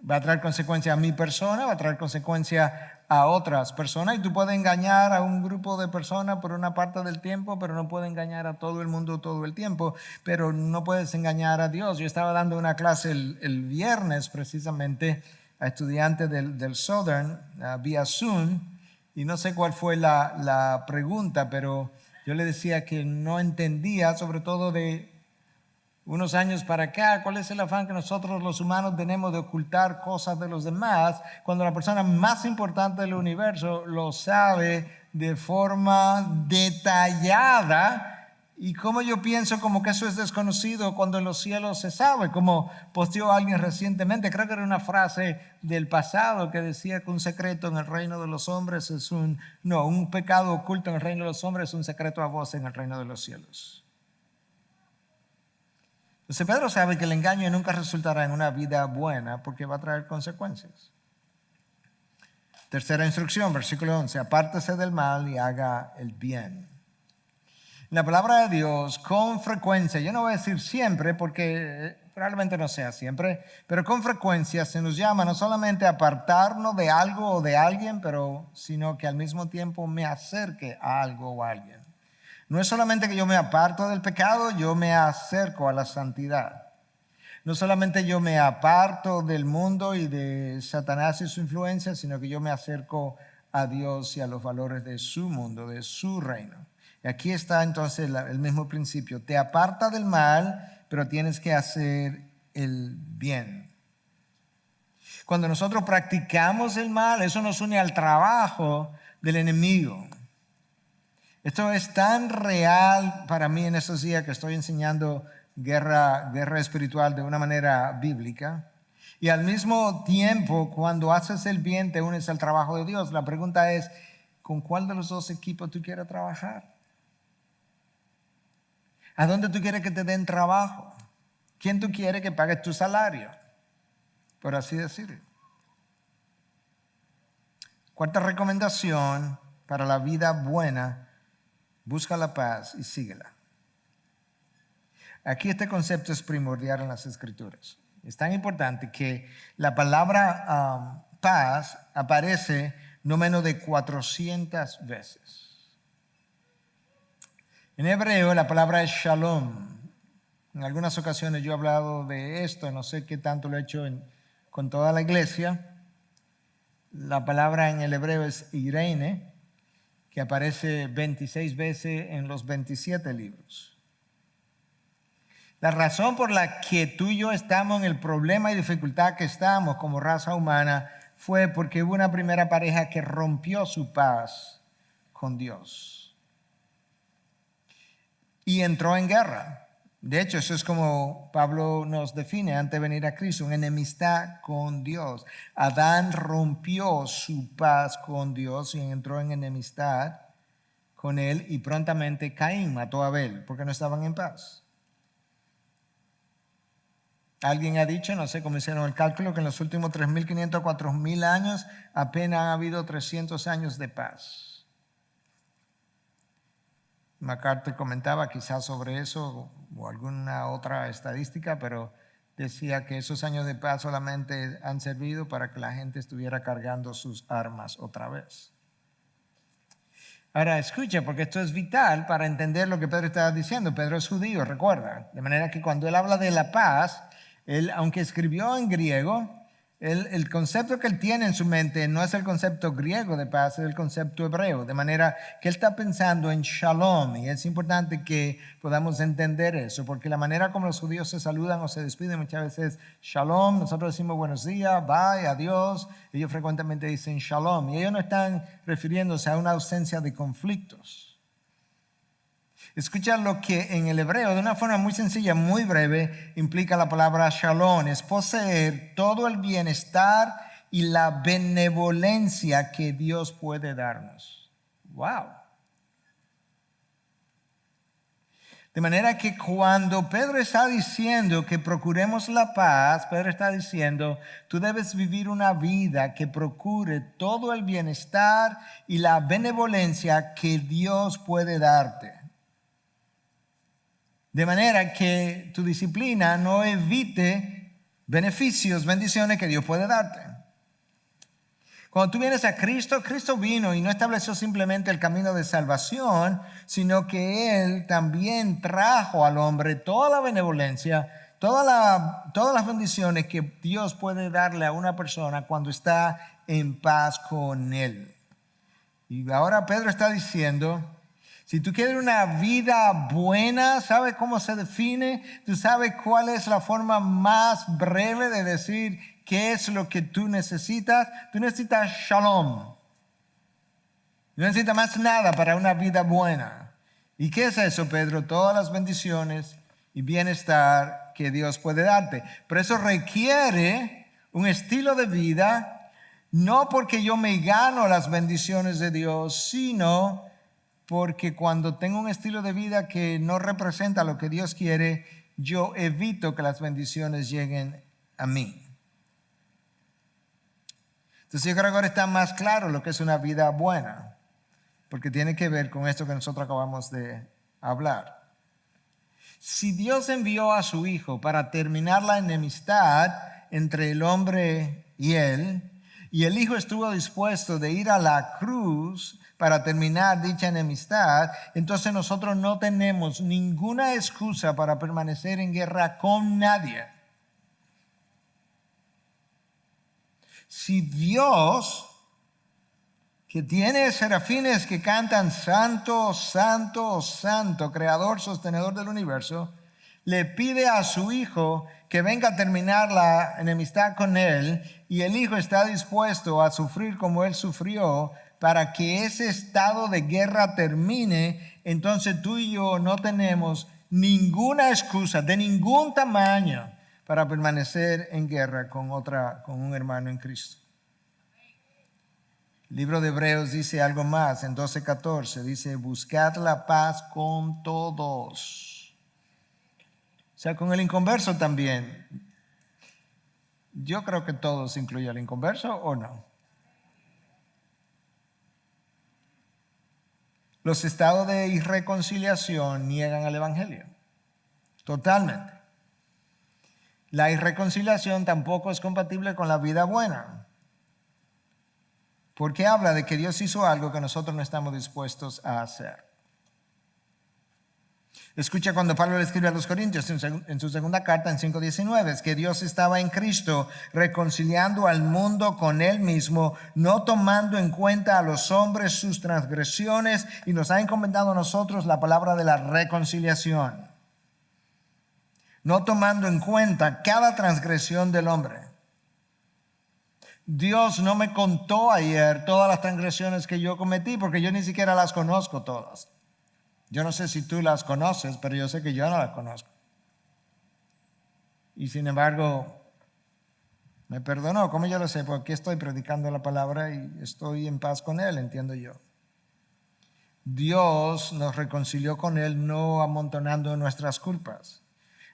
Va a traer consecuencias a mi persona, va a traer consecuencias a otras personas. Y tú puedes engañar a un grupo de personas por una parte del tiempo, pero no puedes engañar a todo el mundo todo el tiempo. Pero no puedes engañar a Dios. Yo estaba dando una clase el viernes precisamente a estudiantes del Southern vía Zoom. Y no sé cuál fue la pregunta, pero yo le decía que no entendía, sobre todo de unos años para acá, cuál es el afán que nosotros los humanos tenemos de ocultar cosas de los demás, cuando la persona más importante del universo lo sabe de forma detallada. Y como yo pienso como que eso es desconocido cuando en los cielos se sabe, como posteó alguien recientemente, creo que era una frase del pasado que decía que un secreto en el reino de los hombres es un pecado oculto en el reino de los hombres es un secreto a voces en el reino de los cielos. Entonces Pedro sabe que el engaño nunca resultará en una vida buena porque va a traer consecuencias. Tercera instrucción, versículo 11, apártese del mal y haga el bien. La palabra de Dios con frecuencia, yo no voy a decir siempre porque probablemente no sea siempre, pero con frecuencia se nos llama no solamente a apartarnos de algo o de alguien, sino que al mismo tiempo me acerque a algo o a alguien. No es solamente que yo me aparto del pecado, yo me acerco a la santidad. No solamente yo me aparto del mundo y de Satanás y su influencia, sino que yo me acerco a Dios y a los valores de su mundo, de su reino. Y aquí está entonces el mismo principio. Te aparta del mal, pero tienes que hacer el bien. Cuando nosotros practicamos el mal, eso nos une al trabajo del enemigo. Esto es tan real para mí en estos días que estoy enseñando guerra espiritual de una manera bíblica. Y al mismo tiempo, cuando haces el bien, te unes al trabajo de Dios. La pregunta es, ¿con cuál de los dos equipos tú quieres trabajar? ¿A dónde tú quieres que te den trabajo? ¿Quién tú quieres que pague tu salario? Por así decirlo. Cuarta recomendación para la vida buena: busca la paz y síguela. Aquí este concepto es primordial en las Escrituras. Es tan importante que la palabra paz aparece no menos de 400 veces. En hebreo la palabra es shalom. En algunas ocasiones yo he hablado de esto, no sé qué tanto lo he hecho con toda la iglesia. La palabra en el hebreo es Irene, que aparece 26 veces en los 27 libros. La razón por la que tú y yo estamos en el problema y dificultad que estamos como raza humana fue porque hubo una primera pareja que rompió su paz con Dios y entró en guerra. De hecho, eso es como Pablo nos define antes de venir a Cristo, una enemistad con Dios. Adán rompió su paz con Dios y entró en enemistad con él, y prontamente Caín mató a Abel porque no estaban en paz. Alguien ha dicho, no sé cómo hicieron el cálculo, que en los últimos 3.500, 4.000 años apenas ha habido 300 años de paz. MacArthur comentaba quizás sobre eso o alguna otra estadística, pero decía que esos años de paz solamente han servido para que la gente estuviera cargando sus armas otra vez. Ahora escucha, porque esto es vital para entender lo que Pedro estaba diciendo. Pedro es judío, recuerda. De manera que cuando él habla de la paz, él, aunque escribió en griego, el concepto que él tiene en su mente no es el concepto griego de paz, es el concepto hebreo. De manera que él está pensando en shalom. Y es importante que podamos entender eso, porque la manera como los judíos se saludan o se despiden muchas veces es shalom. Nosotros decimos buenos días, bye, adiós. Ellos frecuentemente dicen shalom. Y ellos no están refiriéndose a una ausencia de conflictos. Escucha lo que en el hebreo, de una forma muy sencilla, muy breve, implica la palabra shalom. Es poseer todo el bienestar y la benevolencia que Dios puede darnos. ¡Wow! De manera que cuando Pedro está diciendo que procuremos la paz, Pedro está diciendo, tú debes vivir una vida que procure todo el bienestar y la benevolencia que Dios puede darte. De manera que tu disciplina no evite beneficios, bendiciones que Dios puede darte. Cuando tú vienes a Cristo, Cristo vino y no estableció simplemente el camino de salvación, sino que Él también trajo al hombre toda la benevolencia, todas las bendiciones que Dios puede darle a una persona cuando está en paz con Él. Y ahora Pedro está diciendo, si tú quieres una vida buena, ¿sabes cómo se define? ¿Tú sabes cuál es la forma más breve de decir qué es lo que tú necesitas? Tú necesitas shalom. No necesitas más nada para una vida buena. ¿Y qué es eso, Pedro? Todas las bendiciones y bienestar que Dios puede darte. Pero eso requiere un estilo de vida, no porque yo me gano las bendiciones de Dios, sino porque cuando tengo un estilo de vida que no representa lo que Dios quiere, yo evito que las bendiciones lleguen a mí. Entonces yo creo que ahora está más claro lo que es una vida buena, porque tiene que ver con esto que nosotros acabamos de hablar. Si Dios envió a su Hijo para terminar la enemistad entre el hombre y él, y el Hijo estuvo dispuesto de ir a la cruz para terminar dicha enemistad, entonces nosotros no tenemos ninguna excusa para permanecer en guerra con nadie. Si Dios, que tiene serafines que cantan santo, santo, santo, creador, sostenedor del universo, le pide a su Hijo que venga a terminar la enemistad con él, y el Hijo está dispuesto a sufrir como él sufrió para que ese estado de guerra termine, entonces tú y yo no tenemos ninguna excusa de ningún tamaño para permanecer en guerra con un hermano en Cristo. El libro de Hebreos dice algo más, en 12:14, dice, buscad la paz con todos. O sea, con el inconverso también. Yo creo que todos incluye al inconverso, ¿o no? Los estados de irreconciliación niegan al evangelio. Totalmente. La irreconciliación tampoco es compatible con la vida buena. Porque habla de que Dios hizo algo que nosotros no estamos dispuestos a hacer. Escucha cuando Pablo le escribe a los Corintios en su segunda carta en 5:19, es que Dios estaba en Cristo reconciliando al mundo con Él mismo, no tomando en cuenta a los hombres sus transgresiones, y nos ha encomendado a nosotros la palabra de la reconciliación. No tomando en cuenta cada transgresión del hombre. Dios no me contó ayer todas las transgresiones que yo cometí, porque yo ni siquiera las conozco todas. Yo no sé si tú las conoces, pero yo sé que yo no las conozco. Y sin embargo, me perdonó. ¿Cómo yo lo sé? Porque estoy predicando la palabra y estoy en paz con Él, entiendo yo. Dios nos reconcilió con Él no amontonando nuestras culpas.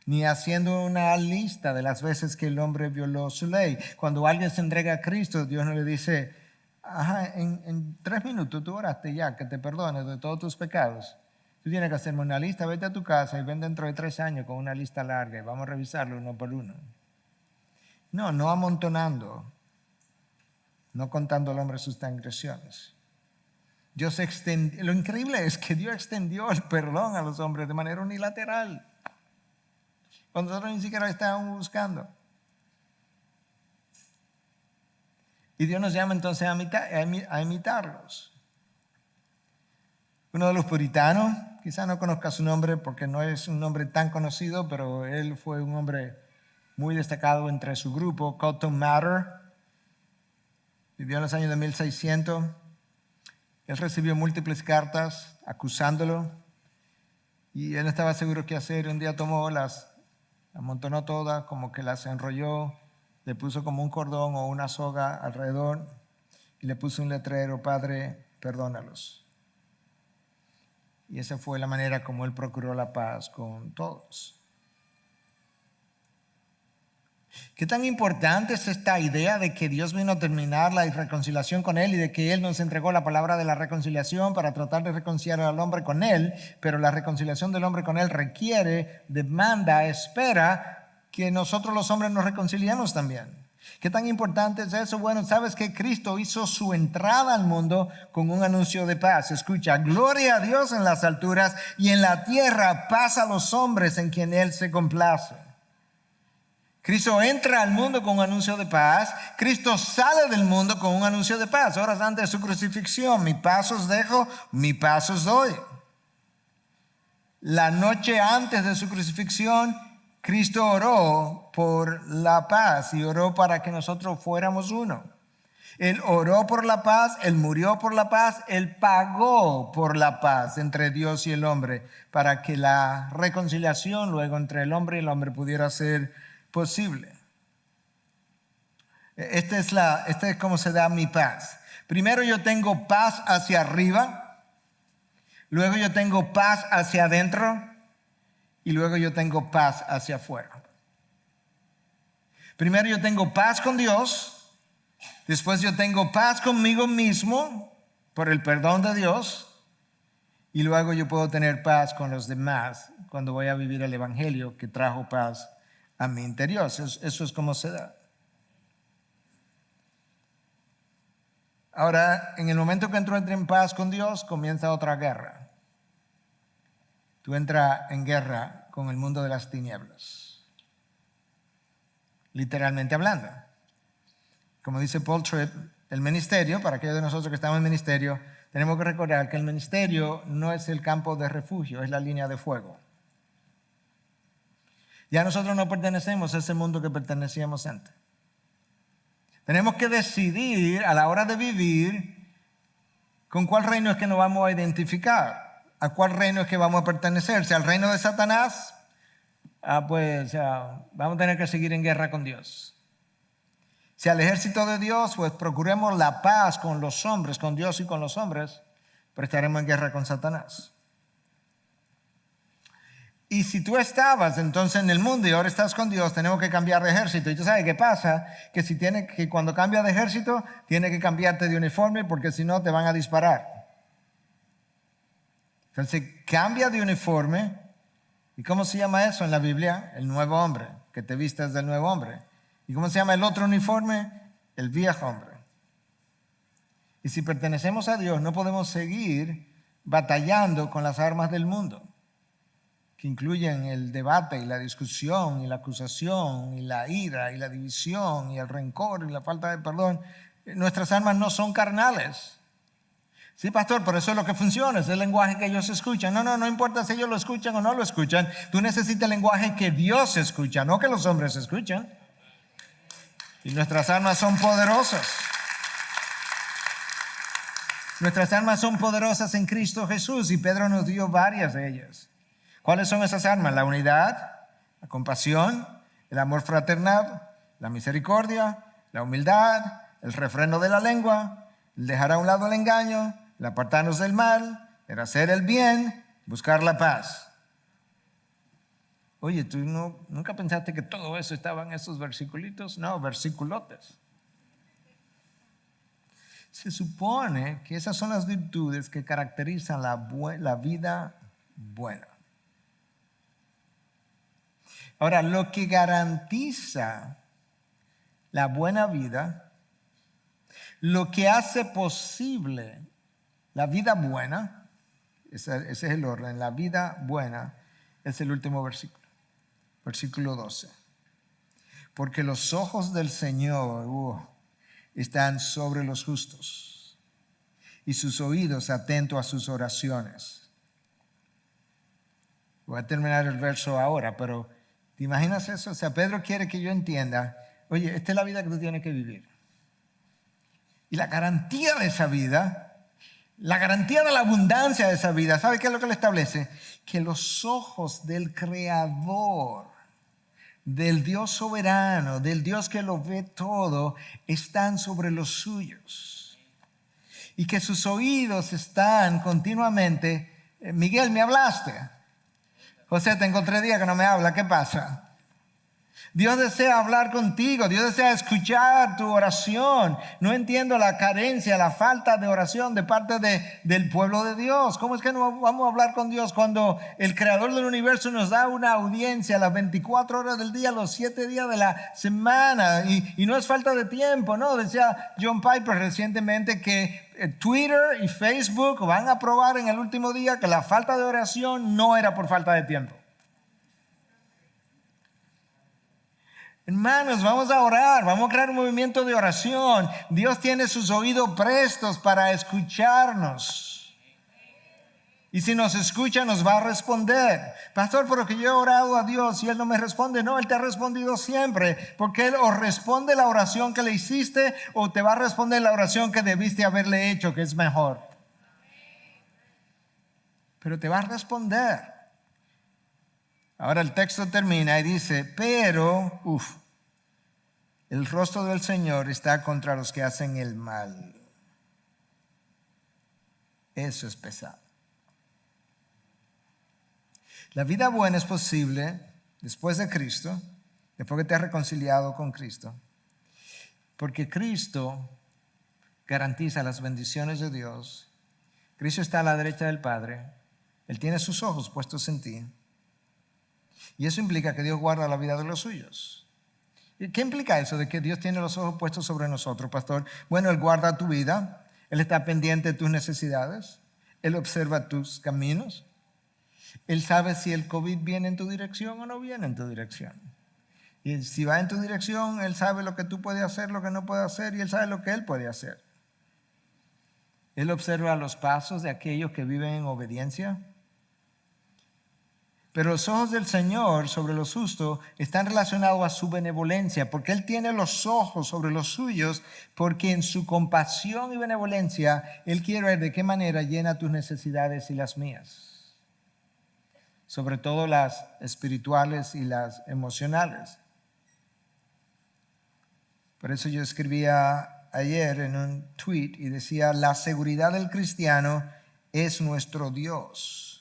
ni haciendo una lista de las veces que el hombre violó su ley. Cuando alguien se entrega a Cristo, Dios no le dice, ajá, en 3 minutos tú oraste ya, que te perdones de todos tus pecados. Tú tienes que hacerme una lista, vete a tu casa y ven dentro de 3 años con una lista larga y vamos a revisarlo uno por uno. No, no amontonando, no contando al hombre sus transgresiones. Lo increíble es que Dios extendió el perdón a los hombres de manera unilateral, cuando nosotros ni siquiera estábamos buscando. Y Dios nos llama entonces a imitarlos. Uno de los puritanos, quizá no conozca su nombre porque no es un nombre tan conocido, pero él fue un hombre muy destacado entre su grupo, Cotton Mather. Vivió en los años de 1600. Él recibió múltiples cartas acusándolo y él no estaba seguro qué hacer. Un día tomó las amontonó todas, como que las enrolló, le puso como un cordón o una soga alrededor y le puso un letrero, Padre, perdónalos. Y esa fue la manera como él procuró la paz con todos. ¿Qué tan importante es esta idea de que Dios vino a terminar la reconciliación con Él y de que Él nos entregó la palabra de la reconciliación para tratar de reconciliar al hombre con Él? Pero la reconciliación del hombre con Él requiere, demanda, espera que nosotros los hombres nos reconciliemos también. ¿Qué tan importante es eso? Bueno, sabes que Cristo hizo su entrada al mundo con un anuncio de paz. Escucha, gloria a Dios en las alturas y en la tierra paz a los hombres en quien Él se complace. Cristo entra al mundo con un anuncio de paz. Cristo sale del mundo con un anuncio de paz. Horas antes de su crucifixión, mi paz os dejo, mi paz os doy. La noche antes de su crucifixión, Cristo oró por la paz y oró para que nosotros fuéramos uno. Él oró por la paz, Él murió por la paz, Él pagó por la paz entre Dios y el hombre para que la reconciliación luego entre el hombre y el hombre pudiera ser posible. Este es cómo se da mi paz. Primero yo tengo paz hacia arriba, luego yo tengo paz hacia adentro y luego yo tengo paz hacia afuera. Primero yo tengo paz con Dios, después yo tengo paz conmigo mismo por el perdón de Dios y luego yo puedo tener paz con los demás cuando voy a vivir el evangelio que trajo paz a mi interior. Eso es como se da. Ahora, en el momento que entro en paz con Dios, comienza otra guerra. Tú entras en guerra con el mundo de las tinieblas. Literalmente hablando. Como dice Paul Tripp, el ministerio, para aquellos de nosotros que estamos en ministerio, tenemos que recordar que el ministerio no es el campo de refugio, es la línea de fuego. Ya nosotros no pertenecemos a ese mundo que pertenecíamos antes. Tenemos que decidir a la hora de vivir con cuál reino es que nos vamos a identificar, a cuál reino es que vamos a pertenecer. Si al reino de Satanás, vamos a tener que seguir en guerra con Dios. Si al ejército de Dios, pues procuremos la paz con los hombres, con Dios y con los hombres, pero estaremos en guerra con Satanás. Y si tú estabas entonces en el mundo y ahora estás con Dios, tenemos que cambiar de ejército. Y tú sabes qué pasa, que cuando cambias de ejército, tienes que cambiarte de uniforme porque si no te van a disparar. Entonces cambia de uniforme. ¿Y cómo se llama eso en la Biblia? El nuevo hombre, que te vistas del nuevo hombre. ¿Y cómo se llama el otro uniforme? El viejo hombre. Y si pertenecemos a Dios, no podemos seguir batallando con las armas del mundo, que incluyen el debate y la discusión y la acusación y la ira y la división y el rencor y la falta de perdón. Nuestras armas no son carnales. Sí, pastor, pero eso es lo que funciona, es el lenguaje que ellos escuchan. No importa si ellos lo escuchan o no lo escuchan. Tú necesitas el lenguaje que Dios escucha, no que los hombres escuchan. Y nuestras armas son poderosas. Nuestras armas son poderosas en Cristo Jesús y Pedro nos dio varias de ellas. ¿Cuáles son esas armas? La unidad, la compasión, el amor fraternal, la misericordia, la humildad, el refreno de la lengua, el dejar a un lado el engaño, el apartarnos del mal, el hacer el bien, buscar la paz. Oye, ¿tú nunca pensaste que todo eso estaba en esos versiculitos? No, versiculotes. Se supone que esas son las virtudes que caracterizan la vida buena. Ahora, lo que garantiza la buena vida, lo que hace posible la vida buena, ese es el orden, la vida buena es el último versículo, versículo 12. Porque los ojos del Señor están sobre los justos y sus oídos atentos a sus oraciones. Voy a terminar el verso ahora, pero ¿te imaginas eso? O sea, Pedro quiere que yo entienda, oye, esta es la vida que tú tienes que vivir. Y la garantía de esa vida, la garantía de la abundancia de esa vida, ¿sabe qué es lo que le establece? Que los ojos del Creador, del Dios soberano, del Dios que lo ve todo, están sobre los suyos. Y que sus oídos están continuamente, Miguel, ¿me hablaste? José, tengo 3 días que no me habla, ¿qué pasa? Dios desea hablar contigo, Dios desea escuchar tu oración. No entiendo la carencia, la falta de oración de parte del pueblo de Dios. ¿Cómo es que no vamos a hablar con Dios cuando el creador del universo nos da una audiencia a las 24 horas del día, los 7 días de la semana? Y no es falta de tiempo, ¿no? Decía John Piper recientemente que Twitter y Facebook van a probar en el último día que la falta de oración no era por falta de tiempo. Hermanos, vamos a orar, vamos a crear un movimiento de oración. Dios tiene sus oídos prestos para escucharnos. Y si nos escucha, nos va a responder. Pastor, pero que yo he orado a Dios y Él no me responde. No, Él te ha respondido siempre. Porque Él o responde la oración que le hiciste o te va a responder la oración que debiste haberle hecho, que es mejor. Pero te va a responder. Ahora el texto termina y dice, pero, el rostro del Señor está contra los que hacen el mal. Eso es pesado. La vida buena es posible después de Cristo, después que te has reconciliado con Cristo, porque Cristo garantiza las bendiciones de Dios. Cristo está a la derecha del Padre, Él tiene sus ojos puestos en ti. Y eso implica que Dios guarda la vida de los suyos. ¿Qué implica eso de que Dios tiene los ojos puestos sobre nosotros, pastor? Bueno, Él guarda tu vida, Él está pendiente de tus necesidades, Él observa tus caminos, Él sabe si el COVID viene en tu dirección o no viene en tu dirección. Y si va en tu dirección, Él sabe lo que tú puedes hacer, lo que no puedes hacer, y Él sabe lo que Él puede hacer. Él observa los pasos de aquellos que viven en obediencia. Pero los ojos del Señor sobre los justos están relacionados a su benevolencia, porque Él tiene los ojos sobre los suyos, porque en su compasión y benevolencia Él quiere ver de qué manera llena tus necesidades y las mías, sobre todo las espirituales y las emocionales. Por eso yo escribía ayer en un tweet y decía, la seguridad del cristiano es nuestro Dios,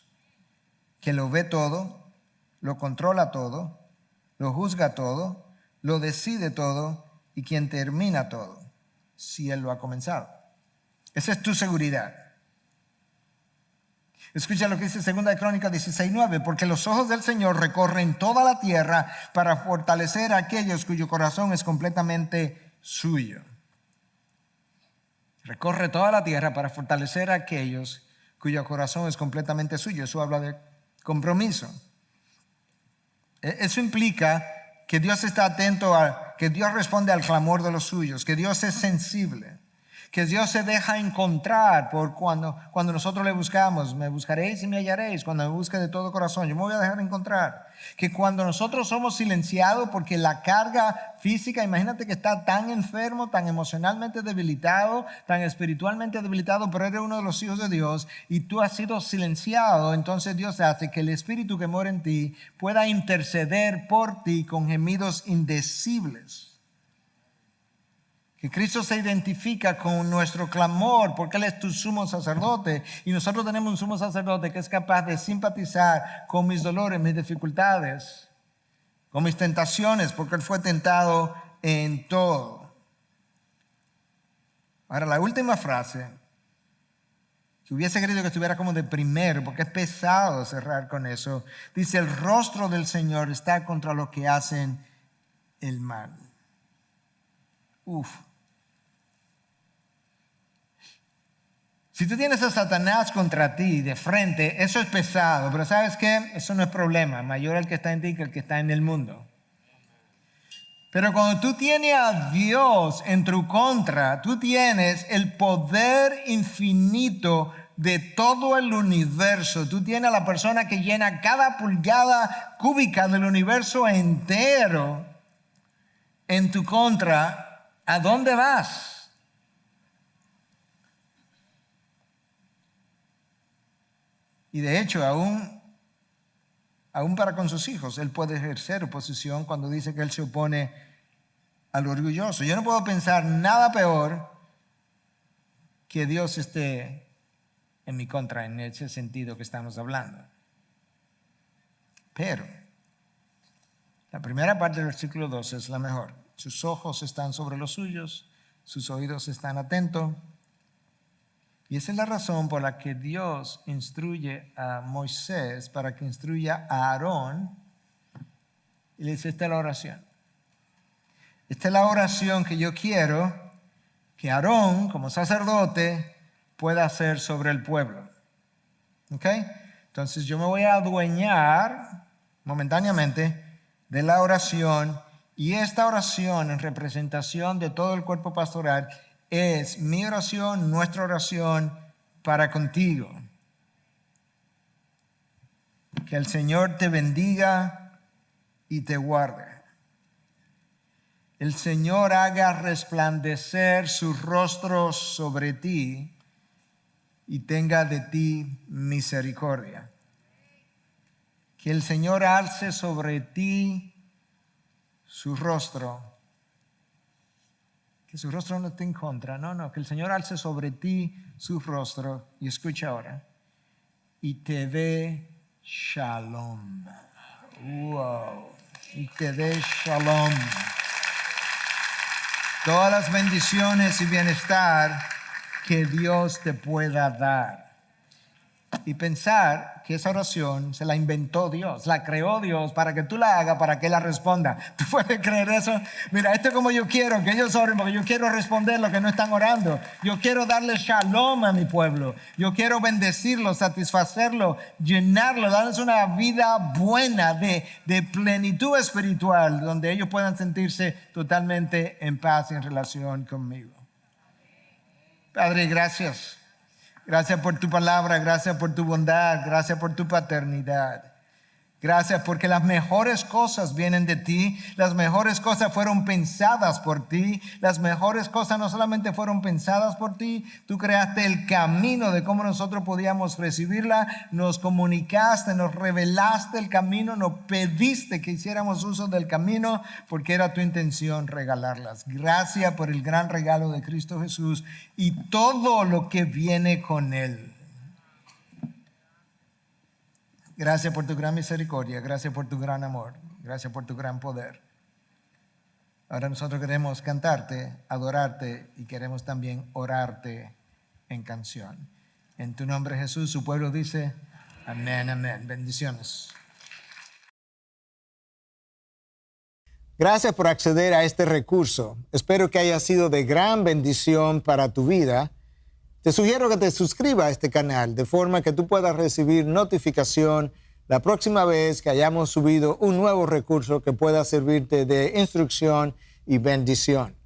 que lo ve todo, lo controla todo, lo juzga todo, lo decide todo y quien termina todo, si Él lo ha comenzado. Esa es tu seguridad. Escucha lo que dice 2 Crónicas 16:9, porque los ojos del Señor recorren toda la tierra para fortalecer a aquellos cuyo corazón es completamente suyo. Recorre toda la tierra para fortalecer a aquellos cuyo corazón es completamente suyo. Eso habla de compromiso. Eso implica que Dios está atento que Dios responde al clamor de los suyos, que Dios es sensible, que Dios se deja encontrar por cuando nosotros le buscamos. Me buscaréis y me hallaréis cuando me busque de todo corazón. Yo me voy a dejar encontrar. Que cuando nosotros somos silenciados porque la carga física, imagínate que está tan enfermo, tan emocionalmente debilitado, tan espiritualmente debilitado, pero eres uno de los hijos de Dios y tú has sido silenciado, entonces Dios hace que el Espíritu que mora en ti pueda interceder por ti con gemidos indecibles. Que Cristo se identifica con nuestro clamor porque Él es tu sumo sacerdote y nosotros tenemos un sumo sacerdote que es capaz de simpatizar con mis dolores, mis dificultades. con mis tentaciones, porque Él fue tentado en todo. Ahora, la última frase, que hubiese querido que estuviera como de primero, porque es pesado cerrar con eso, dice: el rostro del Señor está contra los que hacen el mal. Uf. Si tú tienes a Satanás contra ti de frente, eso es pesado, pero ¿sabes qué? Eso no es problema. Mayor el que está en ti que el que está en el mundo. Pero cuando tú tienes a Dios en tu contra, tú tienes el poder infinito de todo el universo. Tú tienes a la persona que llena cada pulgada cúbica del universo entero en tu contra. ¿A dónde vas? Y de hecho, aún para con sus hijos, Él puede ejercer oposición cuando dice que Él se opone al orgulloso. Yo no puedo pensar nada peor que Dios esté en mi contra en ese sentido que estamos hablando. Pero la primera parte del versículo 12 es la mejor. Sus ojos están sobre los suyos, sus oídos están atentos. Y esa es la razón por la que Dios instruye a Moisés para que instruya a Aarón. Y le dice: esta es la oración. Esta es la oración que yo quiero que Aarón, como sacerdote, pueda hacer sobre el pueblo. ¿Ok? Entonces yo me voy a adueñar momentáneamente de la oración, y esta oración en representación de todo el cuerpo pastoral es mi oración, nuestra oración para contigo. Que el Señor te bendiga y te guarde. El Señor haga resplandecer su rostro sobre ti y tenga de ti misericordia. Que el Señor alce sobre ti su rostro. Que su rostro no esté en contra. No, que el Señor alce sobre ti su rostro. Y escucha ahora. Y te dé shalom. Wow. Y te dé shalom. Todas las bendiciones y bienestar que Dios te pueda dar. Y pensar que esa oración se la inventó Dios, la creó Dios para que tú la hagas, para que Él la responda. ¿Tú puedes creer eso? Mira, esto es como yo quiero que ellos oren, porque yo quiero responder lo que no están orando. Yo quiero darle shalom a mi pueblo. Yo quiero bendecirlo, satisfacerlo, llenarlo, darles una vida buena de plenitud espiritual, donde ellos puedan sentirse totalmente en paz y en relación conmigo. Padre, gracias. Gracias por tu palabra, gracias por tu bondad, gracias por tu paternidad. Gracias porque las mejores cosas vienen de ti, las mejores cosas fueron pensadas por ti, las mejores cosas no solamente fueron pensadas por ti, tú creaste el camino de cómo nosotros podíamos recibirla, nos comunicaste, nos revelaste el camino, nos pediste que hiciéramos uso del camino porque era tu intención regalarlas. Gracias por el gran regalo de Cristo Jesús y todo lo que viene con Él. Gracias por tu gran misericordia, gracias por tu gran amor, gracias por tu gran poder. Ahora nosotros queremos cantarte, adorarte y queremos también orarte en canción. En tu nombre, Jesús, su pueblo dice amén, amén. Bendiciones. Gracias por acceder a este recurso. Espero que haya sido de gran bendición para tu vida. Te sugiero que te suscribas a este canal de forma que tú puedas recibir notificación la próxima vez que hayamos subido un nuevo recurso que pueda servirte de instrucción y bendición.